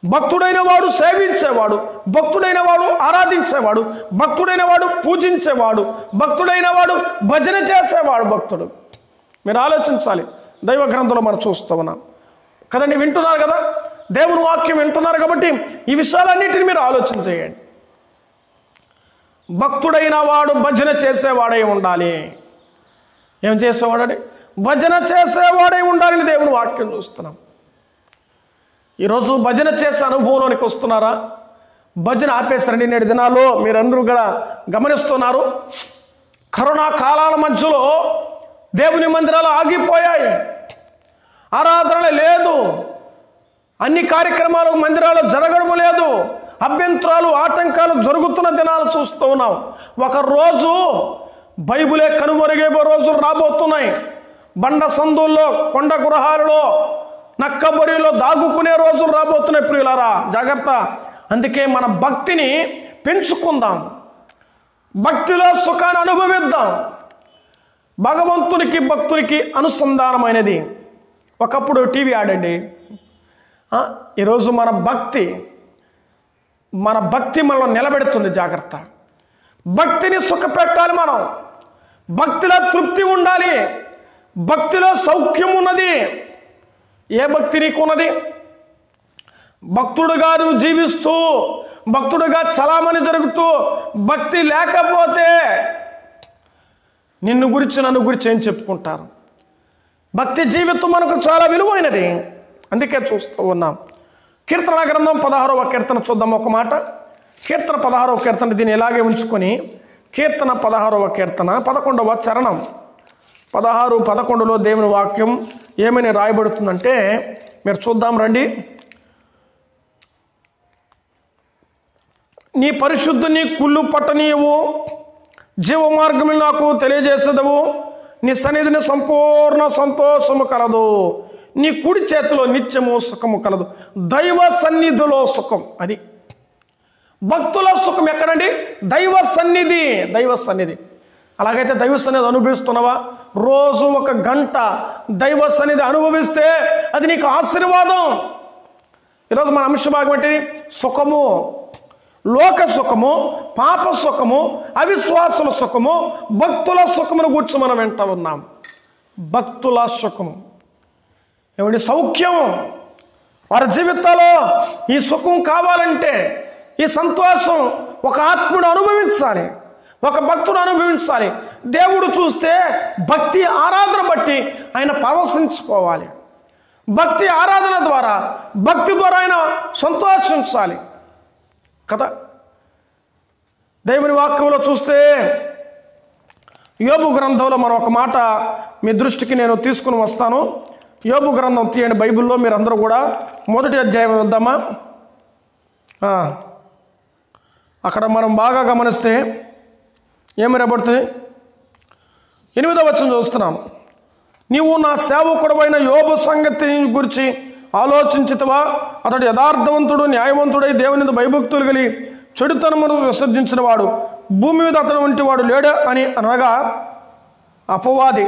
భక్తుడైన వాడు సేవించేవాడు, భక్తుడైన వాడు ఆరాధించేవాడు, భక్తుడైన వాడు పూజించేవాడు, భక్తుడైన వాడు భజన చేసేవాడు భక్తుడు. మీరు ఆలోచించాలి. దైవ గ్రంథంలో మనం చూస్తూ ఉన్నాం కదండి. వింటున్నారు కదా, దేవుని వాక్యం వింటున్నారు కాబట్టి ఈ విషయాలన్నిటిని మీరు ఆలోచన చేయండి. భక్తుడైన వాడు భజన చేసేవాడై ఉండాలి. ఏం చేసేవాడని? భజన చేసేవాడై ఉండాలని దేవుని వాక్యం చూస్తున్నాం. ఈరోజు భజన చేసే అనుభవంలోనికి వస్తున్నారా? భజన ఆపేశారండి. నేటి దినాల్లో మీరందరూ కూడా గమనిస్తున్నారు. కరోనా కాలాల మధ్యలో దేవుని మందిరాలు ఆగిపోయాయి, ఆరాధన లేదు, అన్ని కార్యక్రమాలు మందిరాలు జరగడం లేదు, అభ్యంతరాలు ఆటంకాలు జరుగుతున్న దినాలు చూస్తూ ఉన్నాం. ఒకరోజు బైబిలే కనుమరుగే రోజులు రాబోతున్నాయి. బండ సందుల్లో, కొండ గృహాలలో, నక్కబొరిలో దాగుకునే రోజులు రాబోతున్నాయి. ప్రియులారా, జాగ్రత్త. అందుకే మన భక్తిని పెంచుకుందాం, భక్తిలో సుఖాన్ని అనుభవిద్దాం. భగవంతునికి భక్తునికి అనుసంధానమైనది. ఒకప్పుడు టీవీ ఆడండి. ఈరోజు మన భక్తి మనలో నిలబెడుతుంది. జాగ్రత్త. భక్తిని సుఖపెట్టాలి. మనం భక్తిలో తృప్తి ఉండాలి, భక్తిలో సౌఖ్యం ఉన్నది. ఏ భక్తి నీకు ఉన్నది? భక్తుడుగా నువ్వు జీవిస్తూ, భక్తుడుగా చలామణి జరుగుతూ భక్తి లేకపోతే నిన్ను గురించి నన్ను గురించి ఏం చెప్పుకుంటారు? భక్తి జీవితం మనకు చాలా విలువైనది. అందుకే చూస్తూ ఉన్నాం. కీర్తన గ్రంథం 16వ కీర్తన చూద్దాం ఒక మాట. కీర్తన 16వ కీర్తన దీన్ని ఇలాగే ఉంచుకొని, కీర్తన 16వ కీర్తన 11వ చరణం 16-11లో దేవుని వాక్యం ఏమని రాయబడుతుందంటే మీరు చూద్దాం రండి. నీ పరిశుద్ధుని కుళ్ళు పట్టనీయవు, జీవ మార్గములు నాకు తెలియజేసేదవు, నీ సన్నిధిని సంపూర్ణ సంతోషము కలదు, నీ కుడి చేతిలో నిత్యము సుఖము కలదు. దైవ సన్నిధిలో సుఖం. అది భక్తుల సుఖం ఎక్కడండి? దైవ సన్నిధి. దైవ సన్నిధి. అలాగైతే దైవ సన్నిధి అనుభవిస్తున్నావా? రోజు 1 గంట దైవ సన్నిధి అనుభవిస్తే అది నీకు ఆశీర్వాదం. ఈరోజు మన అంశ భాగం ఏంటి? సుఖము. లోక సుఖము, పాప సుఖము, అవిశ్వాసుల సుఖము, భక్తుల సుఖమును గురించి మనం వింటూ ఉన్నాం. భక్తుల సుఖము ఏమండి? సౌఖ్యం. వారి జీవితాల్లో ఈ సుఖం కావాలంటే, ఈ సంతోషం ఒక ఆత్ముడు అనుభవించాలి, ఒక భక్తుడు అనుభవించాలి. దేవుడు చూస్తే భక్తి ఆరాధన బట్టి ఆయన పరవశించుకోవాలి. భక్తి ఆరాధన ద్వారా, భక్తి ద్వారా ఆయన సంతోషించాలి కదా. దేవుని వాక్యంలో చూస్తే యోబు గ్రంథంలో మనం ఒక మాట మీ దృష్టికి నేను తీసుకుని వస్తాను. యోబు గ్రంథం తీయండి బైబిల్లో. మీరు అందరూ కూడా 1వ అధ్యాయం వద్దామా? అక్కడ మనం బాగా గమనిస్తే ఏమి రాబడుతుంది? 8వ వచనం చూస్తున్నాం. నీవు నా సేవకుడవైన యోబు సంగతి గురించి ఆలోచించితవా? అతడు యథార్థవంతుడు, న్యాయవంతుడై దేవుని భయభక్తులు కలిగి చెడుతనమును విసర్జించిన వాడు, భూమి మీద అతను వంటి వాడు లేడు అని అనగా అపవాది.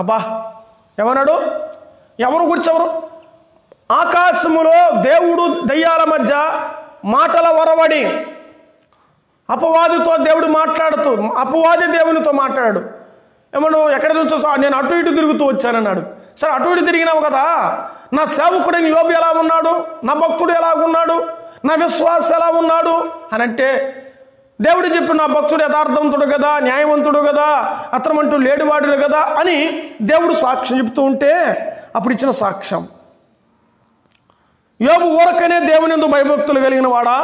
అబ్బా, ఏమన్నాడు? ఎవరు గురించి? ఎవరు? ఆకాశములో దేవుడు దయ్యాల మధ్య మాటల వరవడి అపవాదితో దేవుడు మాట్లాడుతూ, అపవాది దేవునితో మాట్లాడాడు. ఏమన్నా ఎక్కడి నుంచో నేను అటు ఇటు తిరుగుతూ వచ్చానన్నాడు. సరే, అటు ఇటు తిరిగినావు కదా, నా సేవకుడైన యోబు ఎలా ఉన్నాడు, నా భక్తుడు ఎలాగున్నాడు, నా విశ్వాస ఎలా ఉన్నాడు అని అంటే దేవుడు చెప్పి నా భక్తుడు యథార్థవంతుడు కదా, న్యాయవంతుడు కదా, అతను అంటూ లేడివాడు కదా అని దేవుడు సాక్ష్యం చెప్తూ ఉంటే అప్పుడు ఇచ్చిన సాక్ష్యం, యోబు ఊరకనే దేవుని యందు భయభక్తులు కలిగిన వాడా,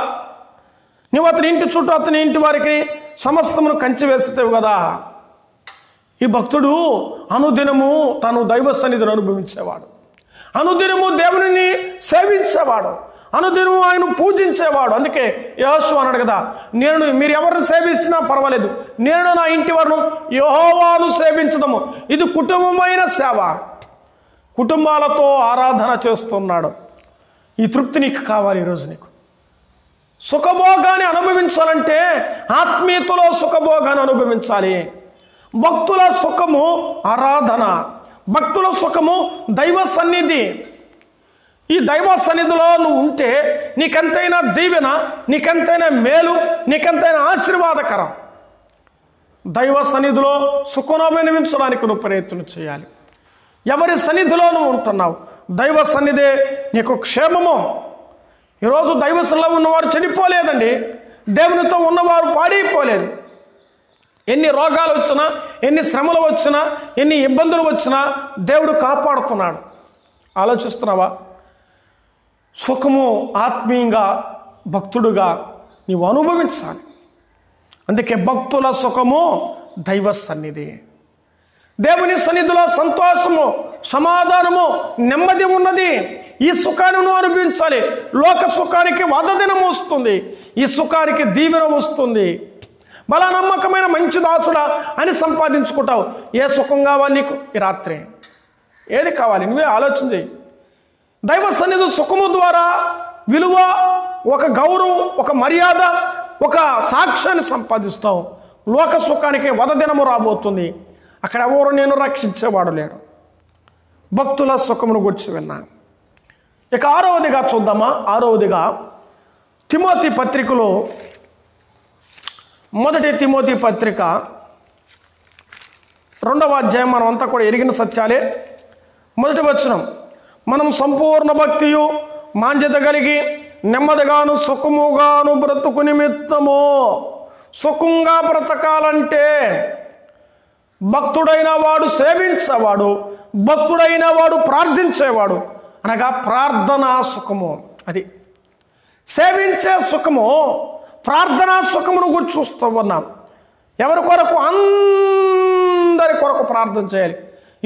నువ్వు అతని ఇంటి చుట్టూ అతని ఇంటి వారికి సమస్తమును కంచి వేస్తావు కదా. ఈ భక్తుడు అనుదినము తాను దైవ సన్నిధిని అనుభవించేవాడు, అనుదినము దేవుని సేవించేవాడు, అనుదినం ఆయన పూజించేవాడు. అందుకే యెహోషువ అన్నాడు కదా, మీరు ఎవరిని సేవించినా పర్వాలేదు, నేను నా ఇంటి వారును యెహోవాను సేవించదము. ఇది కుటుంబమైన సేవ. కుటుంబాలతో ఆరాధన చేస్తున్నాడు. ఈ తృప్తి నీకు కావాలి. ఈరోజు నీకు సుఖభోగాన్ని అనుభవించాలంటే ఆత్మీయతలో సుఖభోగాన్ని అనుభవించాలి. భక్తుల సుఖము ఆరాధన, భక్తుల సుఖము దైవ సన్నిధి. ఈ దైవ సన్నిధిలో నువ్వు ఉంటే నీకెంతైనా దీవెన, నీకెంతైనా మేలు, నీకెంతైనా ఆశీర్వాదకరం. దైవ సన్నిధిలో సుఖం అనుభవించడానికి నువ్వు ప్రయత్నం చేయాలి. ఎవరి సన్నిధిలో నువ్వు ఉంటున్నావు, దైవ సన్నిధే నీకు క్షేమము. ఈరోజు దైవ సన్నిధిలో ఉన్నవారు చనిపోలేదండి, దేవునితో ఉన్నవారు పాడైపోలేదు. ఎన్ని రోగాలు వచ్చినా, ఎన్ని శ్రమలు వచ్చినా, ఎన్ని ఇబ్బందులు వచ్చినా దేవుడు కాపాడుతున్నాడు. ఆలోచిస్తున్నావా? సుఖము ఆత్మీయంగా భక్తుడుగా నీవు అనుభవించాలి. అందుకే భక్తుల సుఖము దైవ సన్నిధి. దేవుని సన్నిధిలో సంతోషము, సమాధానము, నెమ్మది ఉన్నది. ఈ సుఖాన్ని నువ్వు అనుభవించాలి. లోక సుఖానికి వదదినం వస్తుంది, ఈ సుఖానికి దీవెన వస్తుంది. బలా నమ్మకమైన మంచి దాసుడా అని సంపాదించుకుంటావు. ఏ సుఖం కావాలి నీకు ఈ రాత్రి? ఏది కావాలి? నువ్వే ఆలోచన చేయి. దైవ సన్నిధి సుఖము ద్వారా విలువ, ఒక గౌరవం, ఒక మర్యాద, ఒక సాక్ష్యాన్ని సంపాదిస్తావు. లోక సుఖానికి వదదినము రాబోతుంది. అక్కడ ఎవరు నేను రక్షించేవాడు లేడు. భక్తుల సుఖమును గురించి విన్నా. ఇక 6వదిగా చూద్దామా? 6వదిగా తిమోతి పత్రికలో, మొదటి తిమోతి పత్రిక 2వ అధ్యాయం మనం అంతా కూడా ఎరిగిన సత్యాలే. మొదటి వచనం, మనం సంపూర్ణ భక్తియు మాంద్యత కలిగి నెమ్మదిగాను సుఖముగాను బ్రతుకు నిమిత్తము. సుఖంగా బ్రతకాలంటే భక్తుడైన వాడు సేవించేవాడు, భక్తుడైన వాడు ప్రార్థించేవాడు, అనగా ప్రార్థనా సుఖము. అది సేవించే సుఖము, ప్రార్థనా సుఖమును గురించి చూస్తూ ఉన్నాం. ఎవరి కొరకు? అందరి కొరకు ప్రార్థన చేయాలి.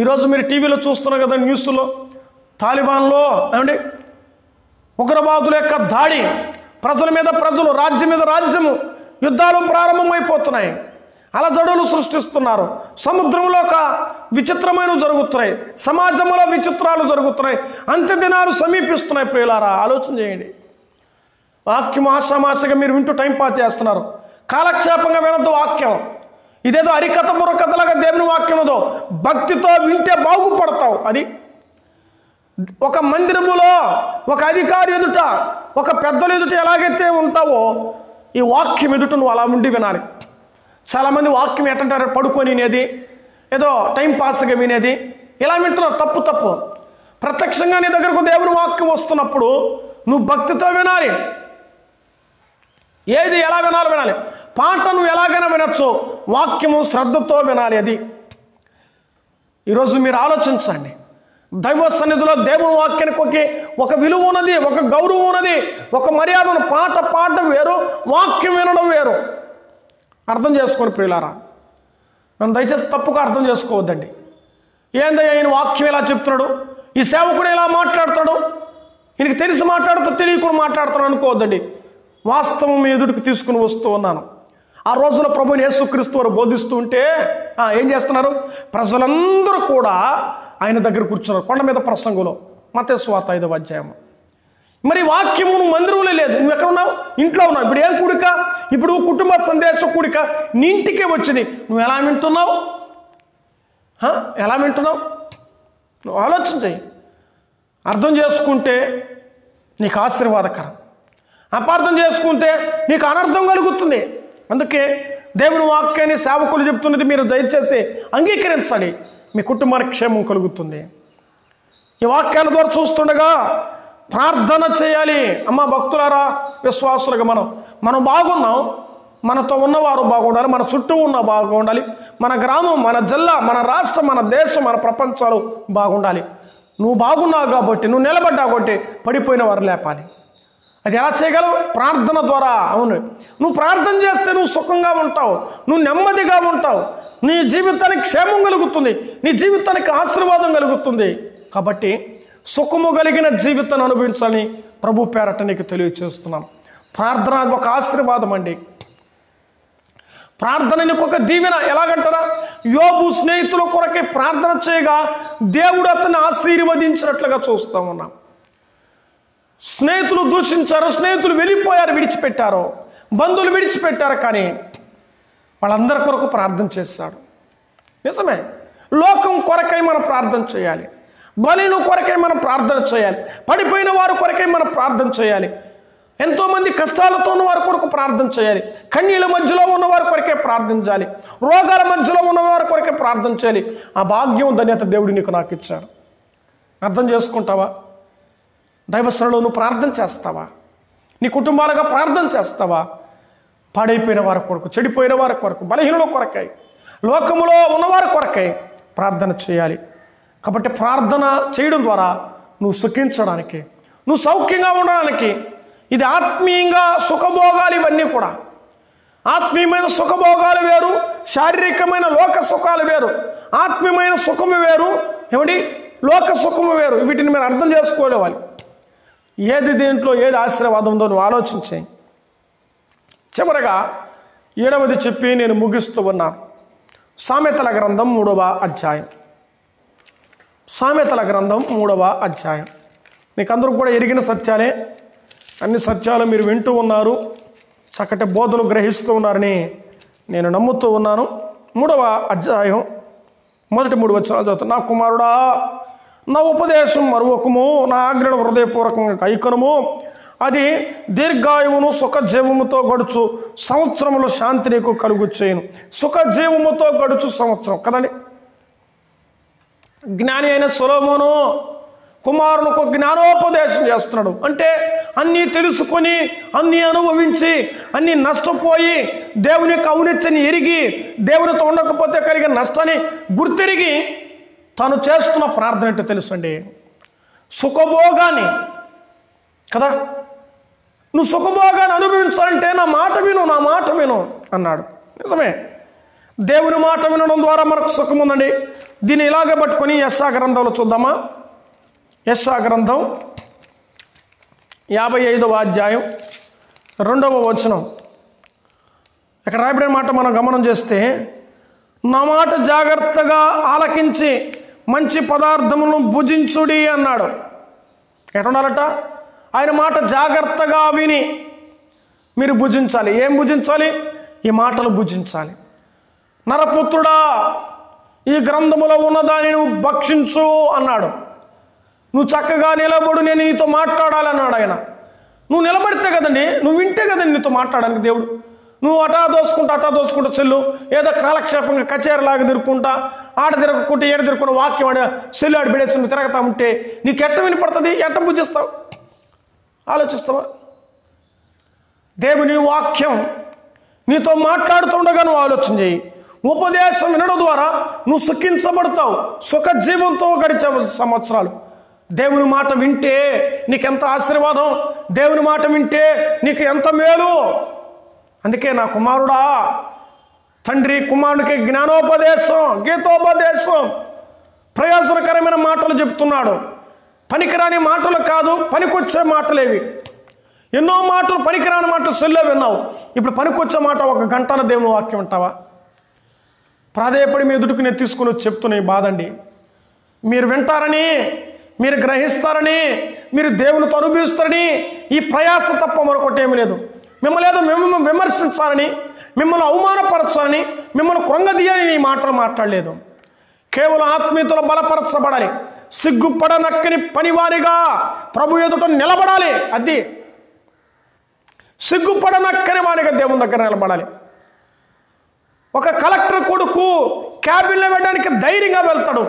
ఈరోజు మీరు టీవీలో చూస్తున్నారు కదా, న్యూస్లో తాలిబాన్లో ఏమండి ఉగ్రవాదుల యొక్క దాడి, ప్రజల మీద ప్రజలు, రాజ్యం మీద రాజ్యము, యుద్ధాలు ప్రారంభమైపోతున్నాయి. అలజడులు సృష్టిస్తున్నారు. సముద్రంలో ఒక విచిత్రమైనవి జరుగుతున్నాయి, సమాజంలో విచిత్రాలు జరుగుతున్నాయి. అంత్య దినాలు సమీపిస్తున్నాయి. ప్రియులారా, ఆలోచన చేయండి. వాక్యం ఆశామాషగా మీరు వింటూ టైంపాస్ చేస్తున్నారు. కాలక్షేపంగా వినద్దు వాక్యం. ఇదేదో హరికథ బుర్రకథలాగా దేవుని వాక్యం ఏదో భక్తితో వింటే బాగుపడతావు. అది ఒక మందిరములో ఒక అధికారి ఎదుట, ఒక పెద్దల ఎదుట ఎలాగైతే ఉంటావో ఈ వాక్యం ఎదుట నువ్వు అలా ఉండి వినాలి. చాలామంది వాక్యం ఎట్టంటారు, పడుకొని వినేది, ఏదో టైంపాస్గా వినేది, ఇలా వింటున్నారు. తప్పు. ప్రత్యక్షంగా నీ దగ్గరకు దేవుని వాక్యం వస్తున్నప్పుడు నువ్వు భక్తితో వినాలి. ఏది ఎలా వినాలి. పాట నువ్వు ఎలాగైనా వినొచ్చు, వాక్యము శ్రద్ధతో వినాలి. అది ఈరోజు మీరు ఆలోచించండి. దైవ సన్నిధిలో దేవుని వాక్యానికి ఒక విలువ ఉన్నది, ఒక గౌరవం ఉన్నది, ఒక మర్యాద. పాట పాడడం వేరు, వాక్యం వినడం వేరు. అర్థం చేసుకోండి ప్రియులారా. నన్ను దయచేసి తప్పుగా అర్థం చేసుకోవద్దండి. ఏందయ్యా ఈయన వాక్యం ఎలా చెప్తున్నాడు, ఈ సేవకుడు ఎలా మాట్లాడతాడు, ఈయనకి తెలిసి మాట్లాడుతూ తెలియకుండా మాట్లాడుతాడు అనుకోవద్దండి. వాస్తవం మీ ఎదుటికి తీసుకుని వస్తూ ఉన్నాను. ఆ రోజున ప్రభువుని యేసుక్రీస్తు వారు బోధిస్తూ ఉంటే ఏం చేస్తున్నారు? ప్రజలందరూ కూడా ఆయన దగ్గర కూర్చున్నారు. కొండ మీద ప్రసంగంలో, మత్తయి సువార్త 5వ అధ్యాయం. మరి వాక్యము నువ్వు మందిరంలో లేదు, నువ్వు ఎక్కడ ఉన్నావు? ఇంట్లో ఉన్నావు. ఇప్పుడు ఏం కూడిక? ఇప్పుడు కుటుంబ సందేశ కూడిక నీ ఇంటికే వచ్చింది. నువ్వు ఎలా వింటున్నావు? ఎలా వింటున్నావు? నువ్వు ఆలోచన చెయ్యి. అర్థం చేసుకుంటే నీకు ఆశీర్వాదకరం, అపార్థం చేసుకుంటే నీకు అనర్థం కలుగుతుంది. అందుకే దేవుని వాక్యాన్ని సేవకులు చెప్తున్నది మీరు దయచేసి అంగీకరించాలి. మీ కుటుంబానికి క్షేమం కలుగుతుంది. ఈ వాక్యాల ద్వారా చూస్తుండగా ప్రార్థన చేయాలి. అమ్మ భక్తులారా, విశ్వాసులుగా మనం బాగున్నాం, మనతో ఉన్నవారు బాగుండాలి, మన చుట్టూ ఉన్న బాగుండాలి, మన గ్రామం, మన జిల్లా, మన రాష్ట్రం, మన దేశం, మన ప్రపంచాలు బాగుండాలి. నువ్వు బాగున్నావు కాబట్టి, నువ్వు నిలబడ్డావు కాబట్టి పడిపోయిన వారు లేపాలి. అది ఎలా చేయగలవు? ప్రార్థన ద్వారా. అవును, నువ్వు ప్రార్థన చేస్తే నువ్వు సుఖంగా ఉంటావు, నువ్వు నెమ్మదిగా ఉంటావు, నీ జీవితానికి క్షేమం కలుగుతుంది, నీ జీవితానికి ఆశీర్వాదం కలుగుతుంది. కాబట్టి సుఖము కలిగిన జీవితాన్ని అనుభవించాలని ప్రభు పేరట నీకు తెలియచేస్తున్నాను. ప్రార్థన ఒక ఆశీర్వాదం అండి. ప్రార్థన నీకు ఒక దీవెన. ఎలాగంటారా, యోబు స్నేహితుల కొరకే ప్రార్థన చేయగా దేవుడు అతన్ని ఆశీర్వదించినట్లుగా చూస్తూ ఉన్నాం. స్నేహితులు దూషించారు, స్నేహితులు వెళ్ళిపోయారు, విడిచిపెట్టారు, బంధువులు విడిచిపెట్టారు, కానీ వాళ్ళందరి కొరకు ప్రార్థన చేశాడు. నిజమే, లోకం కొరకై మనం ప్రార్థన చేయాలి, బలిను కొరకై మనం ప్రార్థన చేయాలి, పడిపోయిన వారి కొరకై మనం ప్రార్థన చేయాలి, ఎంతోమంది కష్టాలతో ఉన్న వారి కొరకు ప్రార్థన చేయాలి, కన్నీళ్ళ మధ్యలో ఉన్నవారి కొరకే ప్రార్థించాలి, రోగాల మధ్యలో ఉన్నవారి కొరకే ప్రార్థన చేయాలి. ఆ భాగ్యం ధన్యత దేవుడు నీకు నాకు ఇచ్చారు. అర్థం చేసుకుంటావా? దైవసనలో నువ్వు ప్రార్థన చేస్తావా? నీ కుటుంబాలుగా ప్రార్థన చేస్తావా? పాడైపోయిన వారి కొరకు, చెడిపోయిన వారి కొరకు, బలహీనుల కొరకై, లోకములో ఉన్నవారి కొరకై ప్రార్థన చేయాలి. కాబట్టి ప్రార్థన చేయడం ద్వారా నువ్వు సుఖించడానికి, నువ్వు సౌఖ్యంగా ఉండడానికి, ఇది ఆత్మీయంగా సుఖభోగాలు. ఇవన్నీ కూడా ఆత్మీయమైన సుఖభోగాలు వేరు, శారీరకమైన లోక సుఖాలు వేరు. ఆత్మీయమైన సుఖము వేరు, ఏమిటి లోక సుఖము వేరు. వీటిని మీరు అర్థం చేసుకోవాలి. ఏది దేంట్లో ఏది ఆశీర్వాదం ఉందో నువ్వు ఆలోచించే. చివరగా 7వది చెప్పి నేను ముగిస్తూ ఉన్నాను. సామెతల గ్రంథం 3వ అధ్యాయం. సామెతల గ్రంథం 3వ అధ్యాయం. మీకు అందరూ కూడా ఎరిగిన సత్యాలే, అన్ని సత్యాలు మీరు వింటూ ఉన్నారు, చక్కటి బోధలు గ్రహిస్తూ ఉన్నారని నేను నమ్ముతూ ఉన్నాను. 3వ అధ్యాయం మొదటి 3 వచనాలు చదువుతాను. నా కుమారుడా, నా ఉపదేశం మరువకము, నా ఆజ్ఞను హృదయపూర్వకంగా కైకొనుము. అది దీర్ఘాయువును సుఖజీవముతో గడుచు సంవత్సరములు శాంతి నీకు కలుగు చేయను. సుఖజీవముతో గడుచు సంవత్సరం కదండి. జ్ఞాని అయిన సొలొమోను కుమారులకు జ్ఞానోపదేశం చేస్తున్నాడు. అంటే అన్నీ తెలుసుకొని, అన్నీ అనుభవించి, అన్నీ నష్టపోయి, దేవుని యొక్క ఔన్నత్యాన్ని ఎరిగి, దేవునితో ఉండకపోతే కలిగిన నష్టాన్ని గుర్తెరిగి తాను చేస్తున్న ప్రార్థన ఏంటో తెలుసండి. సుఖభోగాన్ని కదా, నువ్వు సుఖభోగాన్ని అనుభవించాలంటే నా మాట విను, నా మాట విను అన్నాడు. నిజమే, దేవుని మాట వినడం ద్వారా మనకు సుఖం ఉందండి. దీన్ని ఇలాగే పట్టుకొని యెషయా గ్రంథంలో చూద్దామా. యెషయా గ్రంథం 55వ అధ్యాయం 2వ వచనం. ఇక్కడ రాయబడిన మాట మనం గమనం చేస్తే, నా మాట జాగ్రత్తగా ఆలకించి మంచి పదార్థములను భుజించుడి అన్నాడు. ఎట్లుండాలట? ఆయన మాట జాగ్రత్తగా విని మీరు భుజించాలి. ఏం భుజించాలి? ఈ మాటలు భుజించాలి. నరపుత్రుడా, ఈ గ్రంథములో ఉన్నదాన్ని నువ్వు భక్షించు అన్నాడు. నువ్వు చక్కగా నిలబడు, నేను నీతో మాట్లాడాలన్నాడు ఆయన. నువ్వు నిలబడితే కదండి, నువ్వు వింటే కదండి నీతో మాట్లాడడానికి దేవుడు. నువ్వు అటా దోసుకుంటా సెల్లు, ఏదో కాలక్షేపంగా కచేరీలాగా తిరుక్కుంటా, ఆడ తిరగకుంటే ఏడ తిరుక్కున్న వాక్యం ఆడ సెల్లు ఆడ బిడేసి నువ్వు తిరగతా ఉంటే నీకు ఎట్ట వినపడుతుంది? ఎట్ట భుజిస్తావు? ఆలోచిస్తావా? దేవుని వాక్యం నీతో మాట్లాడుతుండగా నువ్వు ఆలోచన చేయి. ఉపదేశం వినడం ద్వారా నువ్వు సుఖించబడతావు. సుఖజీవంతో గడిచే సంవత్సరాలు. దేవుని మాట వింటే నీకెంత ఆశీర్వాదం, దేవుని మాట వింటే నీకు ఎంత మేలు. అందుకే నా కుమారుడా, తండ్రి కుమారుడికి జ్ఞానోపదేశం, గీతోపదేశం, ప్రయోజనకరమైన మాటలు చెప్తున్నాడు. పనికిరాని మాటలు కాదు, పనికొచ్చే మాటలేవి. ఎన్నో మాటలు, పనికిరాని మాటలు సెల్లో విన్నావు. ఇప్పుడు పనికొచ్చే మాట 1 గంటల దేవుని వాక్యం అంటావా? ప్రాధేయపడి మీ ఎదుటికి నేను తీసుకుని వచ్చి చెప్తున్నా ఈ బాధండి. మీరు వింటారని, మీరు గ్రహిస్తారని, మీరు దేవునితో అనుభవిస్తారని ఈ ప్రయాస తప్ప మరొకటి ఏమీ లేదు. మిమ్మల్ని విమర్శించాలని, మిమ్మల్ని అవమానపరచాలని, మిమ్మల్ని కృంగదీయాలని ఈ మాటలు మాట్లాడలేదు. కేవలం ఆత్మీయతలో బలపరచబడాలి, సిగ్గుపడనక్కని పనివారిగా ప్రభు ఎదుట నిలబడాలి. అది సిగ్గుపడనక్కని వారిగా దేవుని దగ్గర నిలబడాలి. ఒక కలెక్టర్ కొడుకు క్యాబిన్లో వెళ్ళడానికి ధైర్యంగా వెళ్తాడు.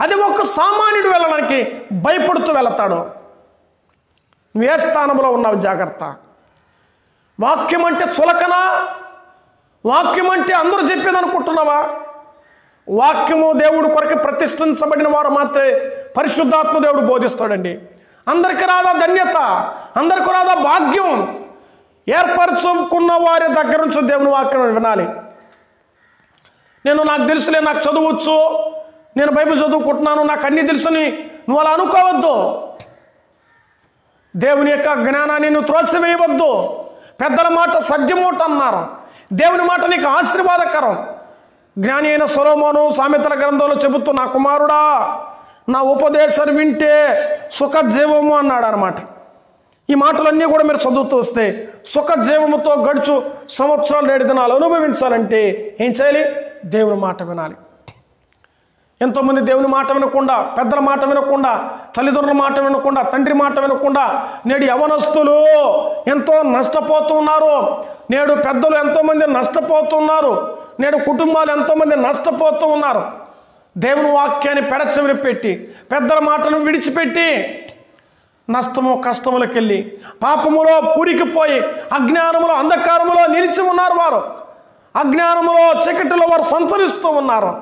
అది ఒక సామాన్యుడు వెళ్ళడానికి భయపడుతూ వెళతాడు. నువ్వు ఏ స్థానంలో ఉన్నావు? జాగ్రత్త. వాక్యం అంటే చులకనా? వాక్యం అంటే అందరూ చెప్పేది అనుకుంటున్నావా? వాక్యము దేవుడు కొరకు ప్రతిష్ఠించబడిన వారు మాత్రమే పరిశుద్ధాత్మ దేవుడు బోధిస్తాడండి. అందరికి రాదా ధన్యత, అందరికి రాదా భాగ్యం? ఏర్పరచుకున్న వారి దగ్గర నుంచి దేవుని వాక్యం వినాలి. నాకు తెలుసులే, నాకు చదవచ్చు, నేను బైబిల్ చదువుకుంటున్నాను, నాకు అన్నీ తెలుసుని నువ్వు అలా అనుకోవద్దు. దేవుని యొక్క జ్ఞానాన్ని నువ్వు త్రోసివేయవద్దు. పెద్దల మాట సత్యమూట అన్నారు. దేవుని మాట నీకు ఆశీర్వాదకరం. జ్ఞాని అయిన సొలొమోను సామెతల గ్రంథంలో చెబుతూ, నా కుమారుడా నా ఉపదేశాన్ని వింటే సుఖజీవము అన్నాడు అన్నమాట. ఈ మాటలన్నీ కూడా మీరు చదువుతూ వస్తే సుఖజీవముతో గడుచు సంవత్సరాలు 7 దినాలు అనుభవించాలంటే ఏం చేయాలి? దేవుని మాట వినాలి. ఎంతోమంది దేవుని మాట వినకుండా, పెద్దల మాట వినకుండా, తల్లిదండ్రుల మాట వినకుండా, తండ్రి మాట వినకుండా నేడు యవనస్తులు ఎంతో నష్టపోతున్నారు. నేడు పెద్దలు ఎంతోమంది నష్టపోతున్నారు. నేడు కుటుంబాలు ఎంతోమంది నష్టపోతూ ఉన్నారు. దేవుని వాక్యాన్ని పెడచెవిని పెట్టి, పెద్దల మాటను విడిచిపెట్టి నష్టము కష్టములకు వెళ్ళి పాపములో పూరికిపోయి అజ్ఞానములో అంధకారములో నిలిచి ఉన్నారు. వారు అజ్ఞానములో చీకటిలో వారు సంచరిస్తూ ఉన్నారు.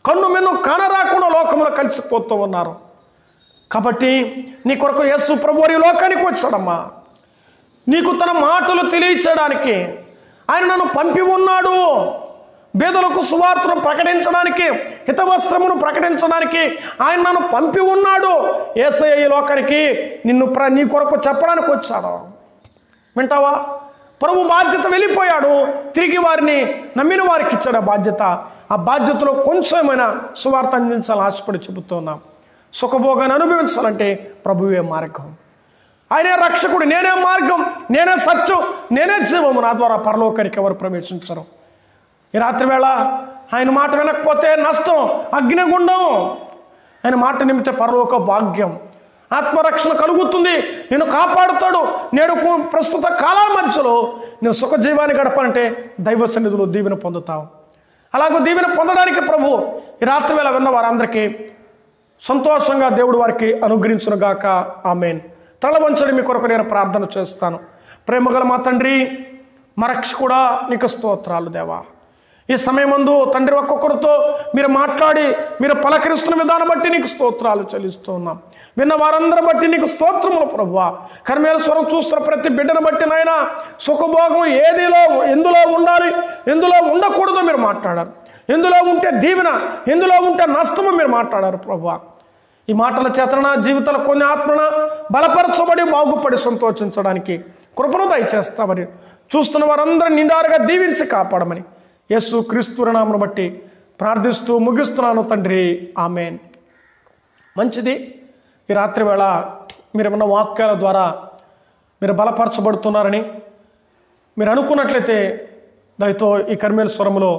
కన్ను మిన్ను కానరాకుండా లోకములో కలిసిపోతూ ఉన్నారు. కాబట్టి నీ కొరకు యేసు ప్రభువు ఈ లోకానికి వచ్చాడమ్మా. నీకు తన మాటలు తెలియచేయడానికి ఆయన నన్ను పంపి ఉన్నాడు. బేదలకు సువార్తను ప్రకటించడానికి, హితవస్త్రమును ప్రకటించడానికి ఆయన నన్ను పంపి ఉన్నాడు. యేసయ్య ఈ లోకానికి నీ కొరకు చెప్పడానికి వచ్చాడు. వింటావా? ప్రభు బాధ్యత వెళ్ళిపోయాడు. తిరిగి వారిని నమ్మిన వారికి ఇచ్చాడు ఆ బాధ్యత. ఆ బాధ్యతలో కొంచెమైనా సువార్త అందించాలని ఆశపడి చెబుతున్నాం. సుఖభోగాన్ని అనుభవించాలంటే ప్రభువే మార్గం. ఆయనే రక్షకుడు. నేనే మార్గం, నేనే సత్యం, నేనే జీవము. నా ద్వారా పరలోకానికి ఎవరు ప్రవేశించరు. ఈ రాత్రి వేళ ఆయన మాట వినకపోతే నష్టం, అగ్నిగుండం. ఆయన మాట నిమిత్తే పరలోక భాగ్యం, ఆత్మరక్షణ కలుగుతుంది. నేను కాపాడుతాడు. నేడు ప్రస్తుత కాలాల మధ్యలో నేను సుఖజీవాన్ని గడపాలంటే దైవ సన్నిధిలో దీవెన పొందుతావు. అలాగే దీవెన పొందడానికి ప్రభు ఈ రాత్రి వేళ విన్న వారందరికీ సంతోషంగా దేవుడు వారికి అనుగ్రహించునుగాక. ఆమేన్. తల వంచడి మీ కొరకు నేను ప్రార్థన చేస్తాను. ప్రేమగల మా తండ్రి, మా రక్షకుడా, నీకు స్తోత్రాలు దేవా. ఈ సమయమందు తండ్రి ఒక్కొక్కరితో మీరు మాట్లాడి మీరు పలకరిస్తున్న విధానం బట్టి నీకు స్తోత్రాలు చెల్లిస్తూ ఉన్నాం. విన్న వారందరి బట్టి నీకు స్తోత్రములు ప్రభువా. కర్మేల స్వరం చూస్తున్న ప్రతి బిడ్డను బట్టి నాయన సుఖభోగం ఎందులో ఉండాలి, ఎందులో ఉండకూడదో మీరు మాట్లాడారు. ఎందులో ఉంటే దీవెన, ఎందులో ఉంటే నష్టము మీరు మాట్లాడారు ప్రభువా. ఈ మాటల చేతన జీవితాల కొన్ని ఆత్మన బలపరచబడి బాగుపడి సంతోషించడానికి కృపను దయచేస్తామని చూస్తున్న వారందరూ నిండారుగా దీవించి కాపాడమని యేసు క్రీస్తు నామమును బట్టి ప్రార్థిస్తూ ముగిస్తున్నాను తండ్రి. ఆమేన్. మంచిది. ఈ రాత్రి వేళ మీరు ఏమన్నా వాక్యాల ద్వారా మీరు బలపరచబడుతున్నారని మీరు అనుకున్నట్లయితే దయతో ఈ కర్మేల స్వరములో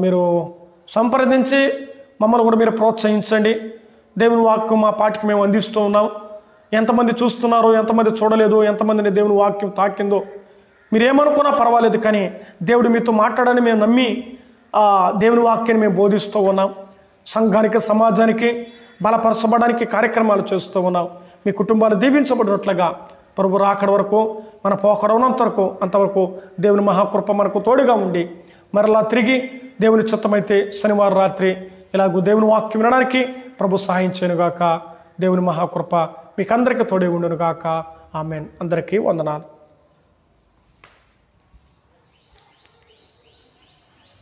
మీరు సంప్రదించి మమ్మల్ని కూడా మీరు ప్రోత్సహించండి. దేవుని వాక్యం మా పాటికి మేము అందిస్తూ ఉన్నాం. ఎంతమంది చూస్తున్నారో, ఎంతమంది చూడలేదు, ఎంతమందిని దేవుని వాక్యం తాకిందో మీరేమనుకున్నా పర్వాలేదు, కానీ దేవుడు మీతో మాట్లాడని మేము నమ్మి దేవుని వాక్యాన్ని మేము బోధిస్తూ ఉన్నాం. సంఘానికి, సమాజానికి బలపరచబడడానికి కార్యక్రమాలు చేస్తూ ఉన్నాం. మీ కుటుంబాలు దీవించబడినట్లుగా ప్రభు రాకడ వరకు, మన పోకడవునంత వరకు అంతవరకు దేవుని మహాకృప మనకు తోడుగా ఉండి మరలా తిరిగి దేవుని చిత్తమైతే శనివారం రాత్రి ఇలాగూ దేవుని వాక్యం వినడానికి ప్రభు సహాయం చేయనుగాక. దేవుని మహాకృప మీకు అందరికీ తోడే ఉండునుగాక. ఆమెన్. అందరికీ వందనాలు.